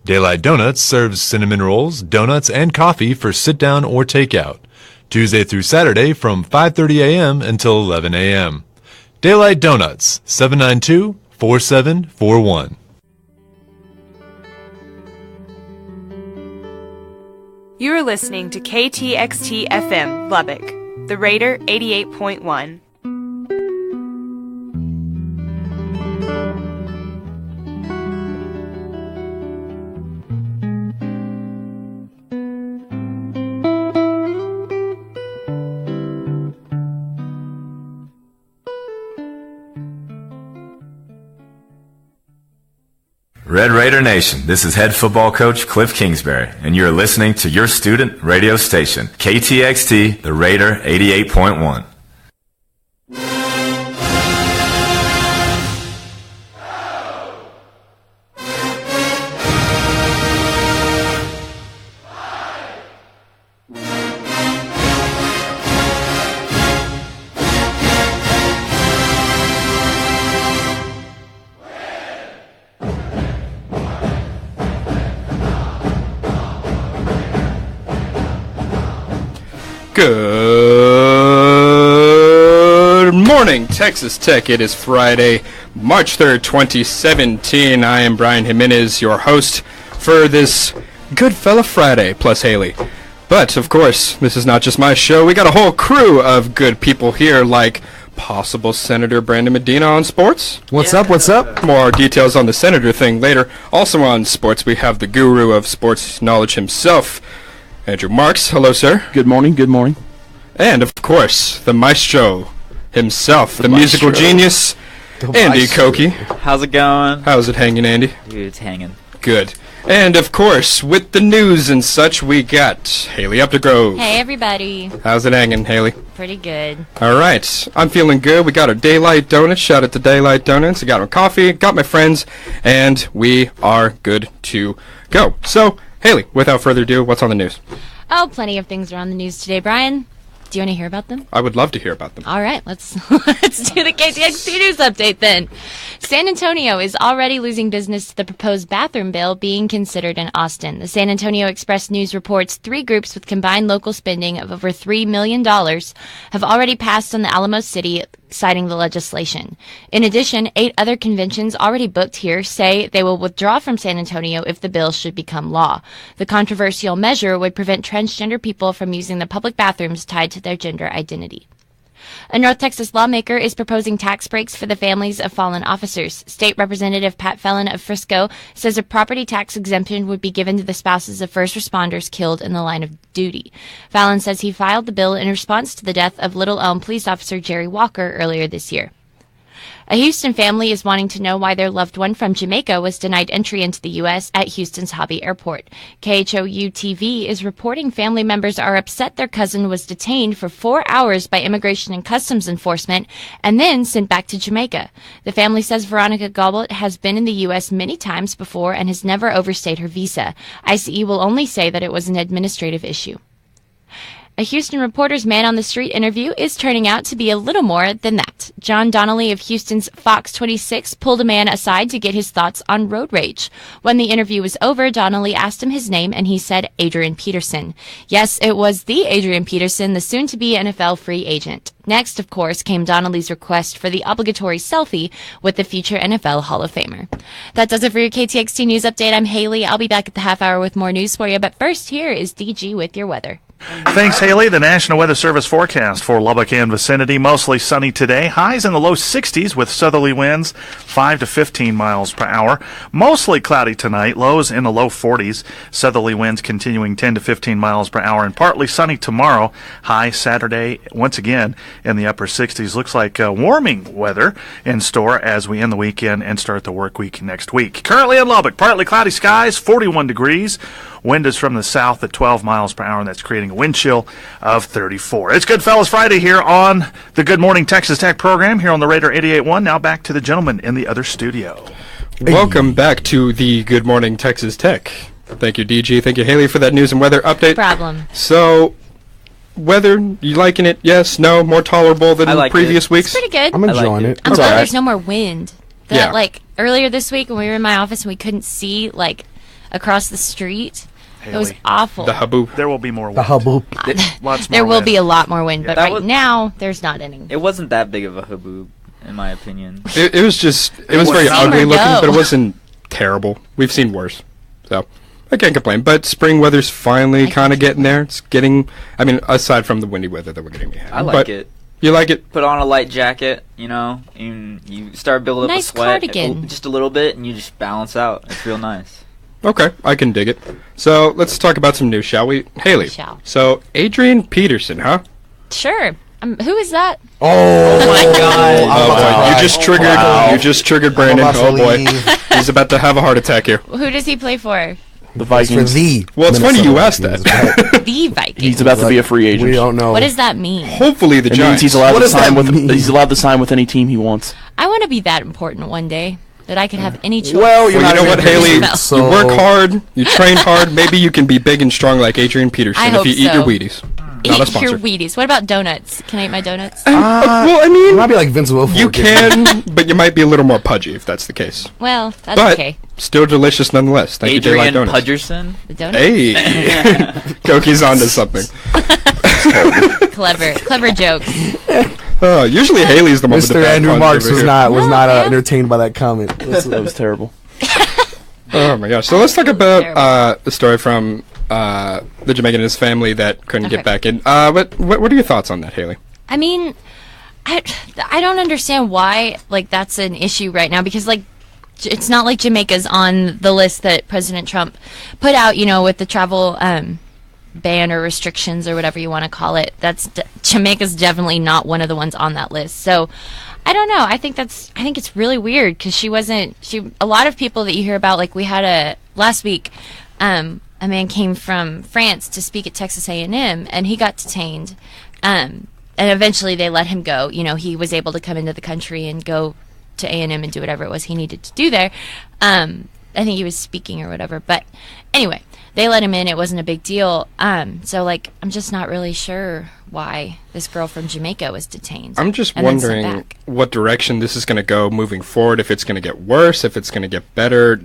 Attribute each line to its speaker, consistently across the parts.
Speaker 1: Daylight Donuts serves cinnamon rolls, donuts, and coffee for sit-down or takeout. Tuesday through Saturday from 5:30 a.m. until 11 a.m. Daylight Donuts, 792-4741.
Speaker 2: You are listening to KTXT-FM, Lubbock, the Raider 88.1.
Speaker 3: Red Raider Nation, this is head football coach Cliff Kingsbury, and you're listening to your student radio station, KTXT, the Raider 88.1.
Speaker 4: Good morning, Texas Tech. It is Friday, March 3rd, 2017. I am Brian Jimenez, your host for this Good Fella Friday, plus Haylee. But, of course, this is not just my show. We got a whole crew of good people here, like possible Senator Brandon Medina on sports.
Speaker 5: What's up? What's up?
Speaker 4: More details on the senator thing later. Also on sports, we have the guru of sports knowledge himself, Andrew Marks. Hello, sir.
Speaker 5: Good morning. Good morning.
Speaker 4: And, of course, the maestro himself, the musical genius, Andy Koke.
Speaker 6: How's it going?
Speaker 4: How's it hanging, Andy?
Speaker 6: Dude, it's hanging.
Speaker 4: Good. And, of course, with the news and such, we got Haylee Uptergrove.
Speaker 7: Hey, everybody.
Speaker 4: How's it hanging, Haylee?
Speaker 7: Pretty good.
Speaker 4: All right. I'm feeling good. We got our Daylight Donuts. Shout out to Daylight Donuts. I got our coffee, got my friends, and we are good to go. So, Haylee, without further ado, what's on the news?
Speaker 7: Oh, plenty of things are on the news today, Brian. Do you want to hear about them?
Speaker 4: I would love to hear about them.
Speaker 7: All right, let's do the KTXT news update then. San Antonio is already losing business to the proposed bathroom bill being considered in Austin. The San Antonio Express News reports 3 groups with combined local spending of over $3 million have already passed on the Alamo City, citing the legislation. In addition, 8 other conventions already booked here say they will withdraw from San Antonio if the bill should become law. The controversial measure would prevent transgender people from using the public bathrooms tied to their gender identity. A North Texas lawmaker is proposing tax breaks for the families of fallen officers. State Representative Pat Fellon of Frisco says a property tax exemption would be given to the spouses of first responders killed in the line of duty. Fallon says he filed the bill in response to the death of Little Elm police officer Jerry Walker earlier this year. A Houston family is wanting to know why their loved one from Jamaica was denied entry into the U.S. at Houston's Hobby Airport. KHOU-TV is reporting family members are upset their cousin was detained for 4 hours by Immigration and Customs Enforcement and then sent back to Jamaica. The family says Veronica Goblet has been in the U.S. many times before and has never overstayed her visa. ICE will only say that it was an administrative issue. A Houston Reporter's Man on the Street interview is turning out to be a little more than that. John Donnelly of Houston's Fox 26 pulled a man aside to get his thoughts on road rage. When the interview was over, Donnelly asked him his name, and he said Adrian Peterson. Yes, it was the Adrian Peterson, the soon-to-be NFL free agent. Next, of course, came Donnelly's request for the obligatory selfie with the future NFL Hall of Famer. That does it for your KTXT News Update. I'm Haylee. I'll be back at the half hour with more news for you, but first, here is DG with your weather.
Speaker 8: Thanks, Haylee. The National Weather Service forecast for Lubbock and vicinity. Mostly sunny today. Highs in the low 60s with southerly winds 5 to 15 miles per hour. Mostly cloudy tonight. Lows in the low 40s. Southerly winds continuing 10 to 15 miles per hour. And partly sunny tomorrow. High Saturday once again in the upper 60s. Looks like warming weather in store as we end the weekend and start the work week next week. Currently in Lubbock, partly cloudy skies, 41 degrees. Wind is from the south at 12 miles per hour, and that's creating a wind chill of 34. It's Goodfellas Friday here on the Good Morning Texas Tech program here on the Raider 88.1. Now back to the gentleman in the other studio.
Speaker 4: Welcome back to the Good Morning Texas Tech. Thank you, DG. Thank you, Haylee, for that news and weather update.
Speaker 7: No problem.
Speaker 4: So, weather, you liking it? Yes? No? More tolerable than previous weeks?
Speaker 7: It's pretty good.
Speaker 5: I'm enjoying it.
Speaker 7: I'm glad there's no more wind.
Speaker 4: Yeah.
Speaker 7: Like, earlier this week when we were in my office and we couldn't see, like, across the street. It was
Speaker 8: Haylee.
Speaker 7: awful.
Speaker 4: The haboob.
Speaker 8: There will be more wind.
Speaker 5: The hubbub.
Speaker 8: Lots
Speaker 7: There
Speaker 8: more
Speaker 7: will
Speaker 8: wind.
Speaker 7: be a lot more wind, but
Speaker 6: That
Speaker 7: right
Speaker 6: was-
Speaker 7: now there's not any.
Speaker 6: It wasn't that big of a haboob, in my opinion.
Speaker 4: It was just, it was very
Speaker 7: Summer
Speaker 4: ugly looking,
Speaker 7: go.
Speaker 4: but it wasn't terrible. We've seen worse. So, I can't complain. But spring weather's finally kind of getting there. It's getting, I mean, aside from the windy weather that we're getting behind.
Speaker 6: I like
Speaker 4: But
Speaker 6: it.
Speaker 4: You like it?
Speaker 6: Put on a light jacket, and you start building up
Speaker 7: Nice
Speaker 6: a sweat
Speaker 7: cardigan.
Speaker 6: just a little bit, and you just balance out. It's real nice.
Speaker 4: Okay, I can dig it. So, let's talk about some news, shall we? Haley.
Speaker 7: Shall.
Speaker 4: So, Adrian Peterson, huh?
Speaker 7: Sure. Who is that?
Speaker 5: Oh
Speaker 6: my God.
Speaker 4: Oh boy, you just triggered Brandon.
Speaker 5: about to
Speaker 4: Oh boy.
Speaker 5: leave.
Speaker 4: He's about to have a heart attack here.
Speaker 7: Who does he play for?
Speaker 5: For
Speaker 9: The Vikings.
Speaker 5: the
Speaker 4: Well, it's funny you
Speaker 5: Minnesota
Speaker 4: asked
Speaker 5: Vikings,
Speaker 4: that.
Speaker 7: The Vikings.
Speaker 9: He's about to be a free agent.
Speaker 5: We don't know.
Speaker 7: What does that mean?
Speaker 4: Hopefully the
Speaker 9: It means
Speaker 4: Giants.
Speaker 9: he's allowed
Speaker 5: What
Speaker 9: to
Speaker 5: does
Speaker 9: sign
Speaker 5: that
Speaker 9: with.
Speaker 5: mean?
Speaker 9: He's allowed to sign with any team he wants.
Speaker 7: I want to be that important one day that I could have any choice.
Speaker 5: Well,
Speaker 4: Well, you know what, Haley?
Speaker 7: So-
Speaker 4: You work hard, you train hard. Maybe you can be big and strong like Adrian Peterson
Speaker 7: I
Speaker 4: if
Speaker 7: hope
Speaker 4: you eat your
Speaker 7: so.
Speaker 4: Wheaties. Not a
Speaker 7: Eat your
Speaker 4: sponsor.
Speaker 7: Wheaties. What about donuts? Can I eat my donuts?
Speaker 4: Well, I
Speaker 5: It
Speaker 4: mean,
Speaker 5: might be like Vince Wilfork.
Speaker 4: you can, but you might be a little more pudgy if that's the case.
Speaker 7: Well, that's
Speaker 4: But
Speaker 7: okay.
Speaker 4: still delicious nonetheless. Thank you,
Speaker 6: Adrian
Speaker 4: Daylight Donuts.
Speaker 6: Pudgerson.
Speaker 7: The donuts.
Speaker 4: Hey, Koke's onto something.
Speaker 7: Clever jokes.
Speaker 4: Usually Haley's the one with the
Speaker 5: Mr.
Speaker 4: bad
Speaker 5: Andrew
Speaker 4: puns
Speaker 5: Marks
Speaker 4: over
Speaker 5: was
Speaker 4: here.
Speaker 5: not
Speaker 7: No,
Speaker 5: entertained by that comment.
Speaker 9: That was terrible.
Speaker 4: Oh my gosh! So let's talk about the story from the Jamaican and his family that couldn't
Speaker 7: Okay.
Speaker 4: get back in. What are your thoughts on that, Haley?
Speaker 7: I mean, I don't understand why that's an issue right now because it's not like Jamaica's on the list that President Trump put out, with the travel ban or restrictions or whatever you want to call it. Jamaica's definitely not one of the ones on that list. So I don't know. I think it's really weird because a lot of people that you hear about, like we had last week, a man came from France to speak at Texas A&M and he got detained. And eventually they let him go. He was able to come into the country and go to A&M and do whatever it was he needed to do there. I think he was speaking or whatever. But anyway, they let him in. It wasn't a big deal. So I'm just not really sure why this girl from Jamaica was detained.
Speaker 4: I'm just
Speaker 7: and then sent
Speaker 4: wondering
Speaker 7: back.
Speaker 4: what direction this is going to go moving forward. If it's going to get worse, if it's going to get better.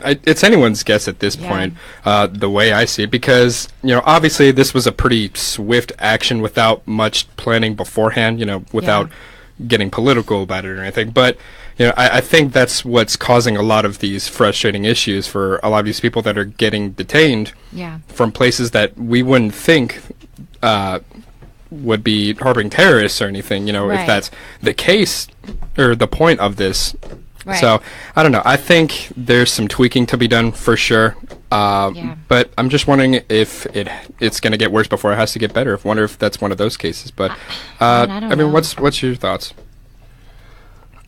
Speaker 4: It's anyone's guess at this point. The way I see it, because obviously this was a pretty swift action without much planning beforehand. Without getting political about it or anything. But I think that's what's causing a lot of these frustrating issues for a lot of these people that are getting detained from places that we wouldn't think would be harboring terrorists or anything, if that's the case or the point of this.
Speaker 7: Right.
Speaker 4: So, I don't know. I think there's some tweaking to be done for sure. But I'm just wondering if it's going to get worse before it has to get better. I wonder if that's one of those cases. But,
Speaker 7: I don't
Speaker 4: I mean,
Speaker 7: know.
Speaker 4: what's your thoughts?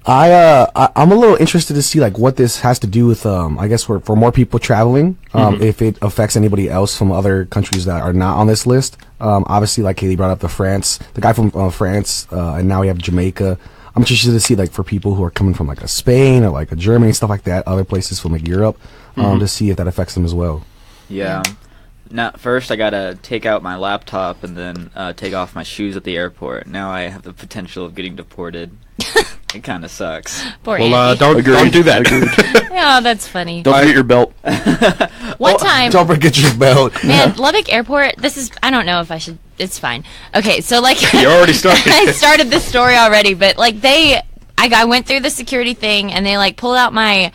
Speaker 5: I'm a little interested to see what this has to do with I guess for more people traveling, if it affects anybody else from other countries that are not on this list. Obviously, like Haley brought up, the guy from France, and now we have Jamaica. I'm interested to see for people who are coming from a Spain or a Germany, stuff like that, other places from Europe, to see if that affects them as well.
Speaker 6: Yeah. Now, first I gotta take out my laptop and then take off my shoes at the airport. Now I have the potential of getting deported. It kind of sucks.
Speaker 7: Poor
Speaker 4: Well,
Speaker 7: Andy.
Speaker 4: don't do that.
Speaker 7: Oh, that's funny.
Speaker 9: Don't forget your belt.
Speaker 7: One time,
Speaker 5: Don't forget your belt.
Speaker 7: man, Lubbock Airport. I don't know if I should. It's fine. Okay, so
Speaker 4: You already started.
Speaker 7: I started this story already, but I went through the security thing and they pulled out my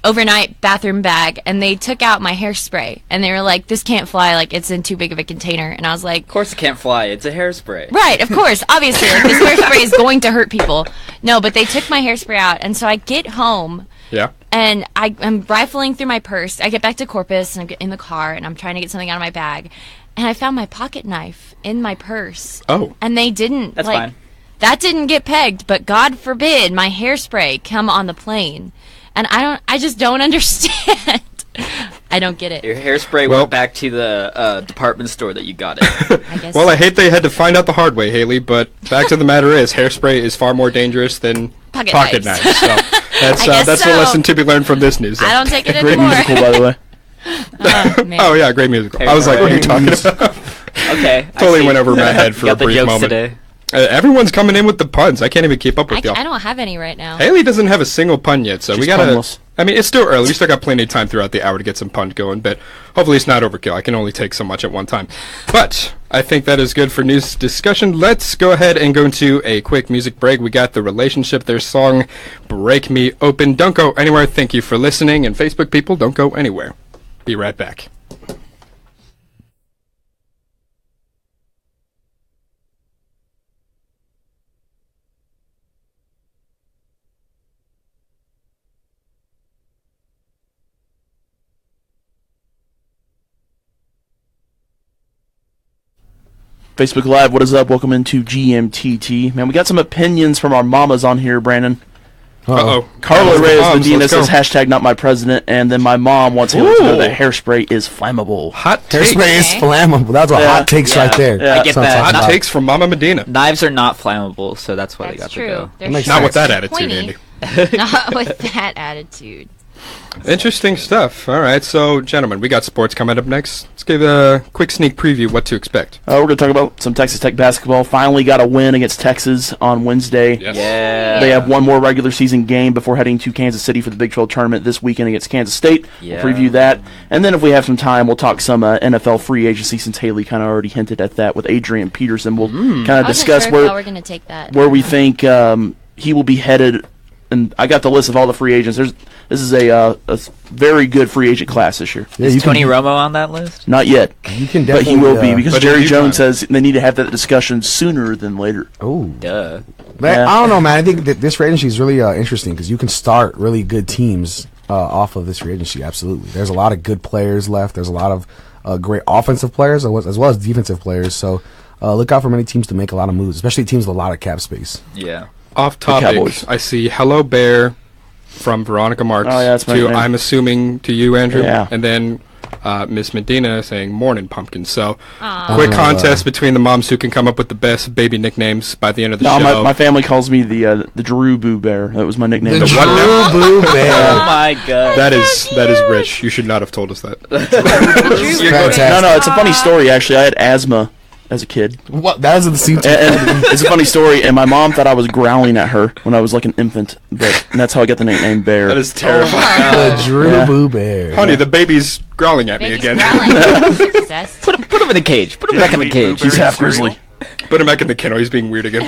Speaker 7: overnight bathroom bag and they took out my hairspray and they were like, this can't fly, it's in too big of a container. And I was like,
Speaker 6: Of course it can't fly. It's a hairspray.
Speaker 7: right, of course, obviously, this hairspray is going to hurt people. No, but they took my hairspray out, and so I get home
Speaker 4: Yeah.
Speaker 7: and I'm rifling through my purse. I get back to Corpus and I'm in the car and I'm trying to get something out of my bag, and I found my pocket knife in my purse.
Speaker 4: Oh.
Speaker 7: And they didn't.
Speaker 6: That's fine.
Speaker 7: That didn't get pegged, but God forbid my hairspray come on the plane. And I just don't understand. I don't get it.
Speaker 6: Your hairspray
Speaker 4: Well-
Speaker 6: went back to the department store that you got it.
Speaker 7: I guess.
Speaker 4: Well, I hate they had to find out the hard way, Haley, but back to the matter is, hairspray is far more dangerous than
Speaker 7: Pocket
Speaker 4: knives.
Speaker 7: knives.
Speaker 4: So that's
Speaker 7: I guess
Speaker 4: that's the
Speaker 7: so.
Speaker 4: lesson to be learned from this news.
Speaker 7: I don't take it
Speaker 9: Great
Speaker 7: anymore.
Speaker 9: musical, by the way.
Speaker 7: Oh, man.
Speaker 4: Oh yeah, great musical. I was like, what are you talking about?
Speaker 6: Okay. I
Speaker 4: Totally
Speaker 6: see.
Speaker 4: went over my head for
Speaker 6: You
Speaker 4: a
Speaker 6: got the
Speaker 4: brief
Speaker 6: jokes
Speaker 4: moment.
Speaker 6: today.
Speaker 4: Everyone's coming in with the puns. I can't even keep up with y'all.
Speaker 7: I don't have any right now.
Speaker 4: Haylee doesn't have a single pun yet, so
Speaker 9: She's
Speaker 4: we gotta.
Speaker 9: punless.
Speaker 4: I mean, it's still early. We still got plenty of time throughout the hour to get some puns going, but hopefully it's not overkill. I can only take so much at one time. But I think that is good for news discussion. Let's go ahead and go into a quick music break. We got The Relationship, their song Break Me Open. Don't go anywhere. Thank you for listening. And Facebook people, don't go anywhere. Be right back.
Speaker 9: Facebook Live, what is up? Welcome into GMTT. Man, we got some opinions from our mamas on here, Brandon.
Speaker 4: Uh-oh.
Speaker 9: Carla Reyes
Speaker 4: Moms,
Speaker 9: Medina
Speaker 4: let's go.
Speaker 9: says, hashtag not my president, and then my mom wants him to know that hairspray is flammable.
Speaker 4: Hot takes.
Speaker 5: Hairspray is flammable. That's what
Speaker 9: Yeah.
Speaker 5: hot takes right there.
Speaker 9: Yeah.
Speaker 6: I get
Speaker 5: That's what I'm
Speaker 6: that.
Speaker 5: talking
Speaker 4: Hot
Speaker 5: about.
Speaker 4: takes from Mama Medina.
Speaker 6: Knives are not flammable, so that's why they got
Speaker 7: That's
Speaker 6: to
Speaker 7: true.
Speaker 6: go.
Speaker 7: They're
Speaker 5: Makes
Speaker 4: Not
Speaker 5: sense.
Speaker 4: with that attitude,
Speaker 7: pointy.
Speaker 4: Andy.
Speaker 7: Not with that attitude.
Speaker 4: Interesting stuff. All right, so gentlemen, we got sports coming up next. Let's give a quick sneak preview what to expect.
Speaker 9: We're going to talk about some Texas Tech basketball. Finally got a win against Texas on Wednesday.
Speaker 4: Yes.
Speaker 6: Yeah.
Speaker 9: They have one more regular season game before heading to Kansas City for the Big 12 tournament this weekend against Kansas State.
Speaker 6: Yeah.
Speaker 9: We'll preview that. And then if we have some time, we'll talk some NFL free agency, since Haylee kind of already hinted at that with Adrian Peterson. We'll kind
Speaker 7: I
Speaker 9: of
Speaker 7: wasn't
Speaker 9: discuss
Speaker 7: sure if y'all
Speaker 9: where
Speaker 7: were going to take that.
Speaker 9: we think he will be headed. And I got the list of all the free agents. This is a very good free agent class this year.
Speaker 5: Yeah,
Speaker 6: Is
Speaker 5: you
Speaker 6: Tony
Speaker 5: can,
Speaker 6: Romo on that list?
Speaker 9: Not yet,
Speaker 5: you can
Speaker 9: but
Speaker 5: definitely.
Speaker 9: he will be, because
Speaker 4: But
Speaker 9: Jerry
Speaker 4: in
Speaker 9: Jones
Speaker 4: time.
Speaker 9: says they need to have that discussion sooner than later.
Speaker 5: Oh,
Speaker 6: Duh.
Speaker 5: man,
Speaker 9: Yeah.
Speaker 5: I don't know, man. I think that this free agency is really interesting because you can start really good teams off of this free agency. Absolutely, there's a lot of good players left. There's a lot of great offensive players as well as defensive players. So look out for many teams to make a lot of moves, especially teams with a lot of cap space.
Speaker 6: Yeah.
Speaker 4: Off topic,
Speaker 9: Cowboys.
Speaker 4: I see Hello Bear from Veronica Marks
Speaker 9: Oh, yeah, that's my
Speaker 4: to,
Speaker 9: name.
Speaker 4: I'm assuming, to you, Andrew.
Speaker 9: Yeah.
Speaker 4: And then Miss Medina saying Morning Pumpkin. So,
Speaker 7: Aw.
Speaker 4: quick contest between the moms who can come up with the best baby nicknames by the end of the
Speaker 9: No,
Speaker 4: show.
Speaker 9: my family calls me the Drew Boo Bear. That was my nickname.
Speaker 5: The
Speaker 4: what now?
Speaker 5: Drew Boo
Speaker 6: Oh
Speaker 5: Bear.
Speaker 6: my god.
Speaker 4: That is rich. You should not have told us that.
Speaker 5: Fantastic.
Speaker 9: No, it's a funny story, actually. I had asthma as a kid.
Speaker 5: What? That is the scene.
Speaker 9: And it's a funny story, and my mom thought I was growling at her when I was like an infant, and that's how I got the nickname Bear.
Speaker 4: That is terrible.
Speaker 5: The Drew
Speaker 9: Yeah.
Speaker 5: Boo Bear.
Speaker 4: Honey, the baby's growling at me
Speaker 7: Baby's
Speaker 4: again.
Speaker 7: growling. Success.
Speaker 6: Put him in the cage. Put him back in the cage.
Speaker 9: He's half grizzly.
Speaker 4: Put him back in the kennel. He's being weird again.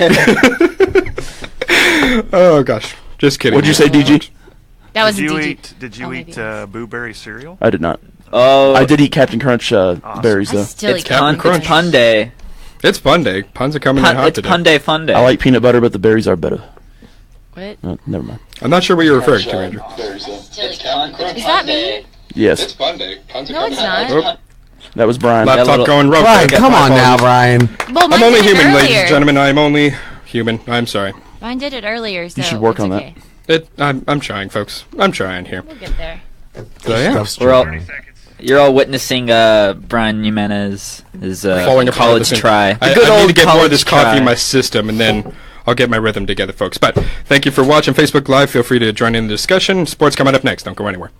Speaker 4: Oh, gosh. Just kidding.
Speaker 9: What'd you say, DG?
Speaker 7: That was
Speaker 10: Did you
Speaker 7: a DG.
Speaker 10: eat? Did you
Speaker 7: Oh,
Speaker 10: eat
Speaker 7: maybe it was.
Speaker 10: Blueberry cereal?
Speaker 9: I did not.
Speaker 6: Oh.
Speaker 9: I did eat Captain Crunch berries,
Speaker 7: I
Speaker 9: though.
Speaker 7: still
Speaker 4: It's
Speaker 7: eat
Speaker 4: Captain
Speaker 7: Captain
Speaker 4: Crunch.
Speaker 6: It's pun day.
Speaker 4: It's fun day. Puns are coming in hot
Speaker 6: It's
Speaker 4: today.
Speaker 6: pun day, fun day.
Speaker 9: I like peanut butter, but the berries are better.
Speaker 7: What?
Speaker 9: Never mind.
Speaker 4: I'm not sure what you're referring to, Andrew.
Speaker 7: Is that me?
Speaker 9: Yes,
Speaker 4: fun day. Puns
Speaker 7: No, it's not.
Speaker 4: Oh,
Speaker 9: that was Brian.
Speaker 6: That
Speaker 4: laptop
Speaker 6: little-
Speaker 4: going rogue.
Speaker 5: Brian,
Speaker 4: there.
Speaker 5: come on
Speaker 4: My
Speaker 5: now,
Speaker 4: apologies.
Speaker 5: Brian.
Speaker 7: Well, mine
Speaker 4: I'm only
Speaker 7: did it
Speaker 4: human,
Speaker 7: earlier.
Speaker 4: ladies and gentlemen. I'm only human. I'm sorry.
Speaker 7: Mine did it earlier, so
Speaker 9: should work
Speaker 7: it's
Speaker 9: on that.
Speaker 7: okay.
Speaker 4: I'm trying, folks. I'm trying here.
Speaker 7: We'll get there.
Speaker 4: So, yeah.
Speaker 5: Stuff's
Speaker 6: We're all,
Speaker 5: true.
Speaker 6: you're all witnessing Brian Jimenez, his
Speaker 4: Falling apart at
Speaker 6: college
Speaker 4: the same-
Speaker 6: try.
Speaker 4: I need to get more of this coffee in my system, and then I'll get my rhythm together, folks. But thank you for watching Facebook Live. Feel free to join in the discussion. Sports coming up next. Don't go anywhere.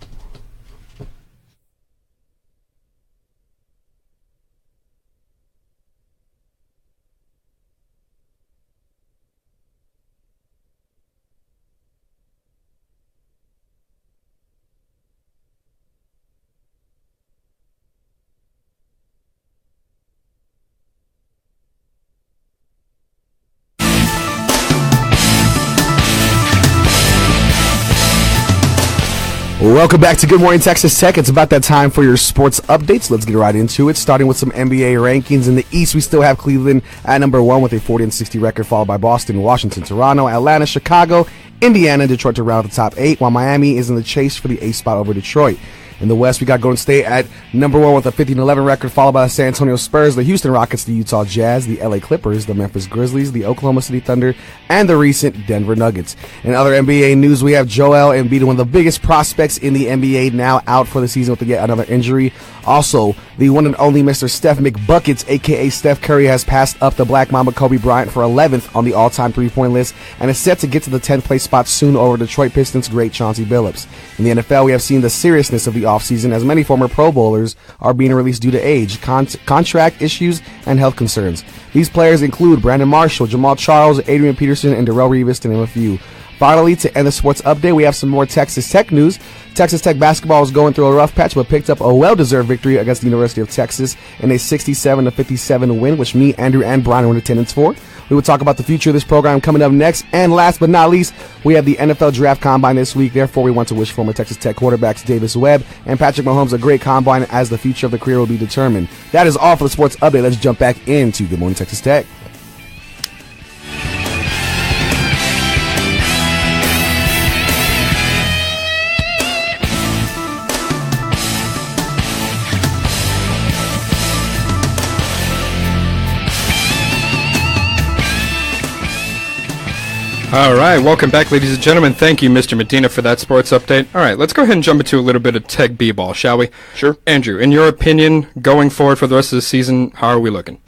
Speaker 5: Welcome back to Good Morning Texas Tech. It's about that time for your sports updates. Let's get right into it. Starting with some NBA rankings. In the East, we still have Cleveland at number 1 with a 40-60 record, followed by Boston, Washington, Toronto, Atlanta, Chicago, Indiana, and Detroit to round out the top 8, while Miami is in the chase for the 8th spot over Detroit. In the West, we got Golden State at number 1 with a 15-11 record, followed by the San Antonio Spurs, the Houston Rockets, the Utah Jazz, the LA Clippers, the Memphis Grizzlies, the Oklahoma City Thunder, and the recent Denver Nuggets. In other NBA news, we have Joel Embiid, one of the biggest prospects in the NBA, now out for the season with yet another injury. Also, the one and only Mr. Steph McBuckets, a.k.a. Steph Curry, has passed up the Black Mamba Kobe Bryant for 11th on the all-time three-point list and is set to get to the 10th place spot soon over Detroit Pistons great Chauncey Billups. In the NFL, we have seen the seriousness of the the offseason, as many former Pro Bowlers are being released due to age, contract issues, and health concerns. These players include Brandon Marshall, Jamal Charles, Adrian Peterson, and Darrell Revis, to name a few. Finally, to end the sports update, we have some more Texas Tech news. Texas Tech basketball was going through a rough patch, but picked up a well-deserved victory against the University of Texas in a 67-57 win, which me, Andrew, and Brian were in attendance for. We will talk about the future of this program coming up next. And last but not least, we have the NFL Draft Combine this week. Therefore, we want to wish former Texas Tech quarterbacks Davis Webb and Patrick Mahomes a great combine, as the future of the career will be determined. That is all for the sports update. Let's jump back into Good Morning Texas Tech.
Speaker 4: All right, welcome back, ladies and gentlemen. Thank you, Mr. Medina, for that sports update. All right, let's go ahead and jump into a little bit of Tech B-ball, shall we?
Speaker 9: Sure.
Speaker 4: Andrew, in your opinion, going forward for the rest of the season, how are we looking?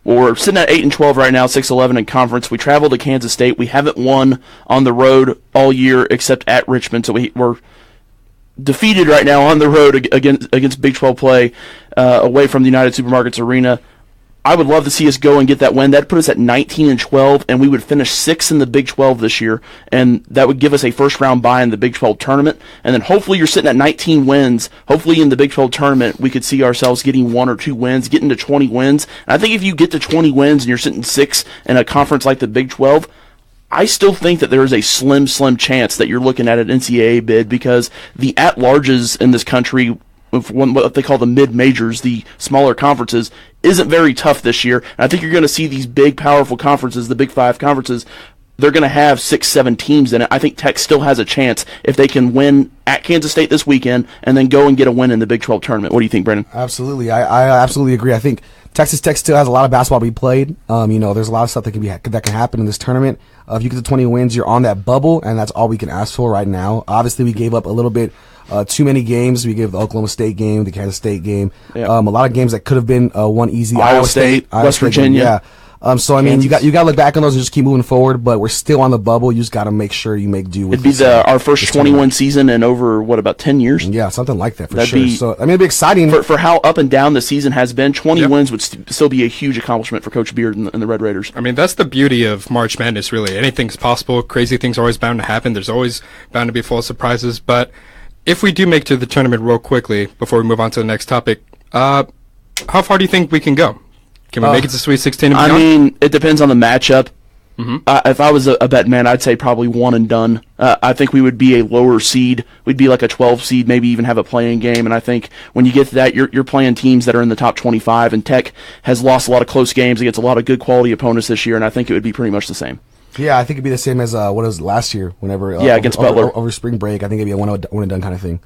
Speaker 9: Well, we're sitting at 8-12 right now, 6-11 in conference. We traveled to Kansas State. We haven't won on the road all year except at Richmond, so we're defeated right now on the road against Big 12 play away from the United Supermarkets Arena. I would love to see us go and get that win. That'd put us at 19-12, and we would finish 6th in the Big 12 this year, and that would give us a first-round bye in the Big 12 tournament. And then hopefully you're sitting at 19 wins. Hopefully in the Big 12 tournament we could see ourselves getting 1 or 2 wins, getting to 20 wins. And I think if you get to 20 wins and you're sitting 6th in a conference like the Big 12, I still think that there is a slim chance that you're looking at an NCAA bid, because the at-larges in this country, what they call the mid-majors, the smaller conferences, isn't very tough this year. And I think you're going to see these big, powerful conferences, the Big 5 conferences, they're going to have 6-7 teams in it. I think Tech still has a chance if they can win at Kansas State this weekend and then go and get a win in the Big 12 tournament. What do you think, Brandon?
Speaker 5: Absolutely. I absolutely agree. I think Texas Tech still has a lot of basketball to be played. There's a lot of stuff that can happen in this tournament. If you get to 20 wins, you're on that bubble, and that's all we can ask for right now. Obviously, we gave up a little bit too many games. We gave the Oklahoma State game, the Kansas State game, a lot of games that could have been one easy.
Speaker 9: Iowa State, West Virginia.
Speaker 5: Yeah. So I mean, you got to look back on those and just keep moving forward. But we're still on the bubble. You just got to make sure you make do with.
Speaker 9: It'd be our first 21 season in over about 10 years.
Speaker 5: Yeah, something like that for sure. So I mean, it'd be exciting
Speaker 9: for how up and down the season has been. 20 wins would still be a huge accomplishment for Coach Beard and the Red Raiders.
Speaker 4: I mean, that's the beauty of March Madness. Really, anything's possible. Crazy things are always bound to happen. There's always bound to be full of surprises. But if we do make it to the tournament real quickly before we move on to the next topic, how far do you think we can go? Can we make it to Sweet 16 and beyond?
Speaker 9: I mean, it depends on the matchup. Mm-hmm. If I was a bet man, I'd say probably one and done. I think we would be a lower seed. We'd be like a 12 seed, maybe even have a play-in game. And I think when you get to that, you're playing teams that are in the top 25. And Tech has lost a lot of close games against a lot of good quality opponents this year. And I think it would be pretty much the same.
Speaker 5: Yeah, I think it'd be the same as what it was last year. Whenever
Speaker 9: against Butler
Speaker 5: over spring break, I think it'd be a one and done kind of thing.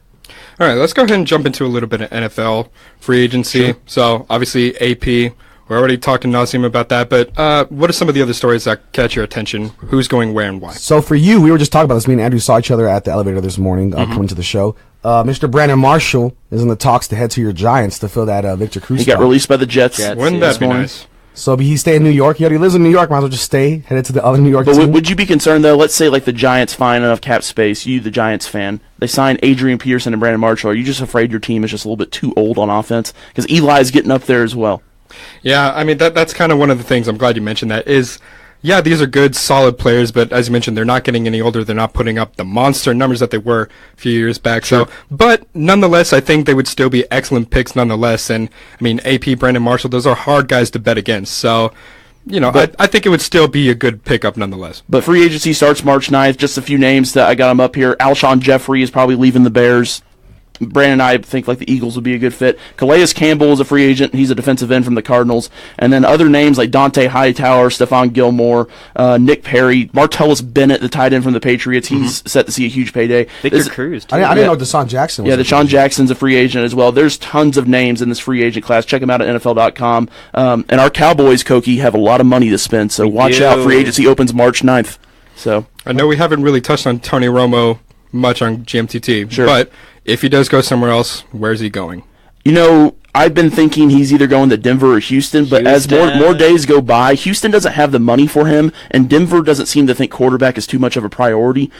Speaker 4: All right, let's go ahead and jump into a little bit of NFL free agency. Sure. So obviously AP. We're already talking nauseam about that, but what are some of the other stories that catch your attention? Who's going where and why?
Speaker 5: So for you, we were just talking about this. Me and Andrew saw each other at the elevator this morning coming to the show. Mr. Brandon Marshall is in the talks to head to your Giants to fill that Victor Cruz
Speaker 9: He got released by the Jets.
Speaker 4: Wouldn't that be nice?
Speaker 5: So he stay in New York. He already lives in New York. Might as well just stay, headed to the other New York
Speaker 9: team.
Speaker 5: But
Speaker 9: would you be concerned, though? Let's say like the Giants find enough cap space. You, the Giants fan, they sign Adrian Peterson and Brandon Marshall. Are you just afraid your team is just a little bit too old on offense? Because Eli's getting up there as well.
Speaker 4: Yeah, I mean, that's kind of one of the things. I'm glad you mentioned that is, yeah, these are good, solid players, but as you mentioned, they're not getting any older. They're not putting up the monster numbers that they were a few years back. Sure. So, but nonetheless, I think they would still be excellent picks nonetheless. And, I mean, AP, Brandon Marshall, those are hard guys to bet against. So, I think it would still be a good pickup nonetheless.
Speaker 9: But free agency starts March 9th. Just a few names that I got them up here. Alshon Jeffrey is probably leaving the Bears. Brandon and I think like the Eagles would be a good fit. Calais Campbell is a free agent. He's a defensive end from the Cardinals. And then other names like Dante Hightower, Stephon Gilmore, Nick Perry, Martellus Bennett, the tight end from the Patriots. He's set to see a huge payday.
Speaker 6: Victor Cruz, too.
Speaker 5: I didn't know Deshaun Jackson was
Speaker 9: Deshaun Jackson's a free agent as well. There's tons of names in this free agent class. Check them out at NFL.com. And our Cowboys, Koke, have a lot of money to spend. So watch out. Free agency opens March 9th. So
Speaker 4: I know we haven't really touched on Tony Romo much on GMTT,
Speaker 9: sure.
Speaker 4: But if he does go somewhere else, where's he going?
Speaker 9: I've been thinking he's either going to Denver or Houston, but as more days go by, Houston doesn't have the money for him, and Denver doesn't seem to think quarterback is too much of a priority.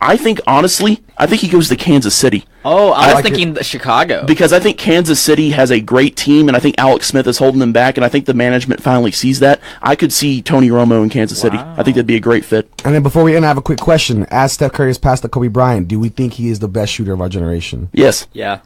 Speaker 9: I think, honestly, he goes to Kansas City.
Speaker 6: Oh, I was thinking Chicago.
Speaker 9: Because I think Kansas City has a great team, and I think Alex Smith is holding them back, and I think the management finally sees that. I could see Tony Romo in Kansas City. I think that'd be a great fit.
Speaker 5: And then before we end, I have a quick question. As Steph Curry has passed to Kobe Bryant, do we think he is the best shooter of our generation?
Speaker 9: Yes.
Speaker 6: Yeah.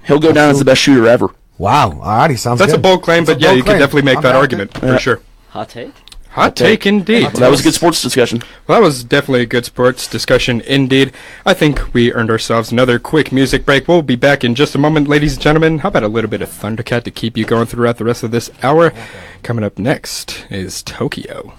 Speaker 9: He'll go down as the best shooter ever.
Speaker 5: Wow. Alrighty, sounds
Speaker 4: That's
Speaker 5: good.
Speaker 4: a bold claim, but yeah, you can definitely make that argument for sure.
Speaker 6: Hot take?
Speaker 4: Hot take indeed.
Speaker 9: Well, that was a good sports discussion.
Speaker 4: Well, that was definitely a good sports discussion indeed. I think we earned ourselves another quick music break. We'll be back in just a moment, ladies and gentlemen. How about a little bit of Thundercat to keep you going throughout the rest of this hour? Coming up next is Tokyo.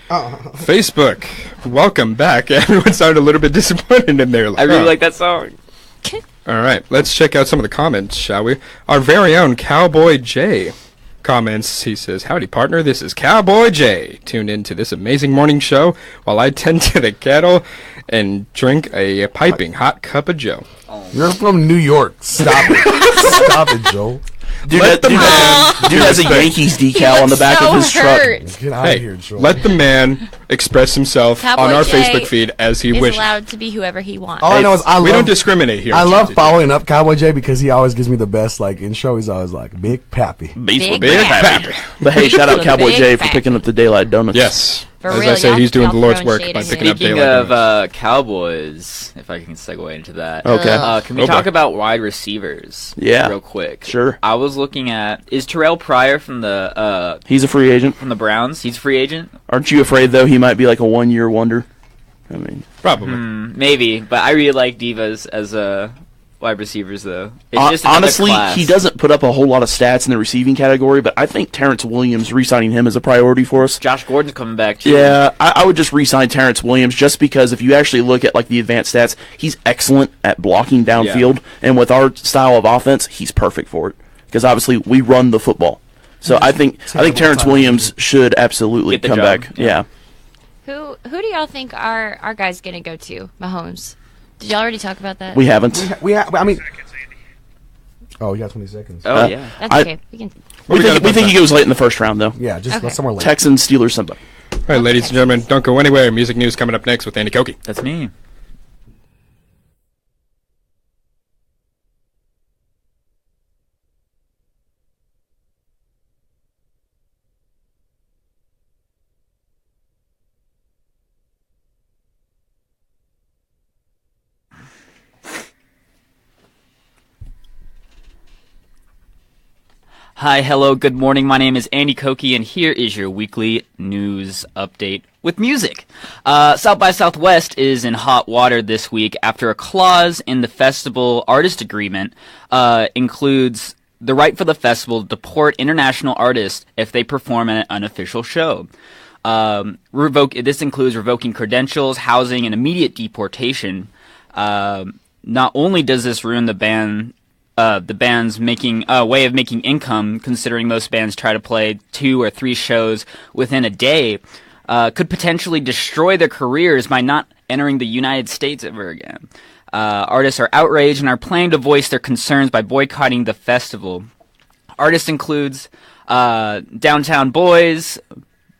Speaker 4: Facebook, welcome back. Everyone sounded a little bit disappointed in there.
Speaker 6: I really like that song.
Speaker 4: All right, let's check out some of the comments, shall we? Our very own Cowboy J comments. He says, "Howdy, partner. This is Cowboy J. Tune in to this amazing morning show while I tend to the kettle and drink a piping hot cup of Joe."
Speaker 5: You're from New York. Stop it. Stop it, Joe.
Speaker 9: Dude has a Yankees decal on the back of his truck.
Speaker 5: Get out of here, Joe.
Speaker 4: Let the man express himself
Speaker 7: Cowboy
Speaker 4: on our
Speaker 7: J
Speaker 4: Facebook feed as he
Speaker 7: is
Speaker 4: wishes.
Speaker 7: allowed to be whoever he wants.
Speaker 5: All I know is
Speaker 4: We don't discriminate here.
Speaker 5: I
Speaker 4: on
Speaker 5: love
Speaker 4: GMTT.
Speaker 5: following up Cowboy J because he always gives me the best intro. He's always like Big Pappy.
Speaker 7: Big
Speaker 4: Pappy.
Speaker 9: But hey, shout out Cowboy
Speaker 7: Big
Speaker 9: J for
Speaker 7: Pappy.
Speaker 9: picking up the Daylight Donuts.
Speaker 4: Yes.
Speaker 7: For
Speaker 4: As
Speaker 7: real,
Speaker 4: I say,
Speaker 7: y'all-
Speaker 4: he's doing
Speaker 7: y'all
Speaker 4: the Lord's
Speaker 7: throwing
Speaker 4: work
Speaker 7: shade
Speaker 4: by
Speaker 7: at
Speaker 4: picking
Speaker 7: me.
Speaker 4: up
Speaker 6: Speaking
Speaker 4: Daylight Donuts.
Speaker 6: of Cowboys, if I can segue into that.
Speaker 9: Okay.
Speaker 6: Can we
Speaker 4: Oh,
Speaker 6: talk
Speaker 4: boy.
Speaker 6: about wide receivers?
Speaker 9: Yeah.
Speaker 6: Real quick.
Speaker 9: Sure.
Speaker 6: I was looking at, is Terrell Pryor from the
Speaker 9: He's a free agent.
Speaker 6: Browns? He's a free agent?
Speaker 9: Aren't you afraid, though, he might be like a one-year wonder? I mean,
Speaker 4: Probably.
Speaker 6: Maybe, but I really like Divas as wide receivers, though. It's just another
Speaker 9: honestly,
Speaker 6: class.
Speaker 9: he doesn't put up a whole lot of stats in the receiving category, but I think Terrence Williams, re-signing him is a priority for us.
Speaker 6: Josh Gordon's coming back, too.
Speaker 9: Yeah, I would just re-sign Terrence Williams just because if you actually look at the advanced stats, he's excellent at blocking downfield, and with our style of offense, he's perfect for it. Because obviously we run the football. So I think Terrence Williams should absolutely
Speaker 6: Get the
Speaker 9: come
Speaker 6: job.
Speaker 9: back. Yeah.
Speaker 7: Who do y'all think our guy's gonna go to? Mahomes. Did y'all already talk about that?
Speaker 9: We haven't.
Speaker 5: I mean. Oh, you got 20 seconds.
Speaker 6: Oh, yeah.
Speaker 7: That's
Speaker 9: I-
Speaker 7: okay. We can.
Speaker 9: We think he goes late in the first round, though.
Speaker 5: Yeah, just
Speaker 7: Okay.
Speaker 5: somewhere late.
Speaker 9: Texans, Steelers, somebody.
Speaker 4: All right, ladies and gentlemen, don't go anywhere. Music news coming up next with Andy Koke.
Speaker 6: That's me. Hi, hello, good morning. My name is Andy Koke, and here is your weekly news update with music. South by Southwest is in hot water this week after a clause in the festival artist agreement includes the right for the festival to deport international artists if they perform at an unofficial show. This includes revoking credentials, housing, and immediate deportation. Not only does this ruin the band's making way of making income, considering most bands try to play 2 or 3 shows within a day, could potentially destroy their careers by not entering the United States ever again. Artists are outraged and are planning to voice their concerns by boycotting the festival. Artists includes Downtown Boys,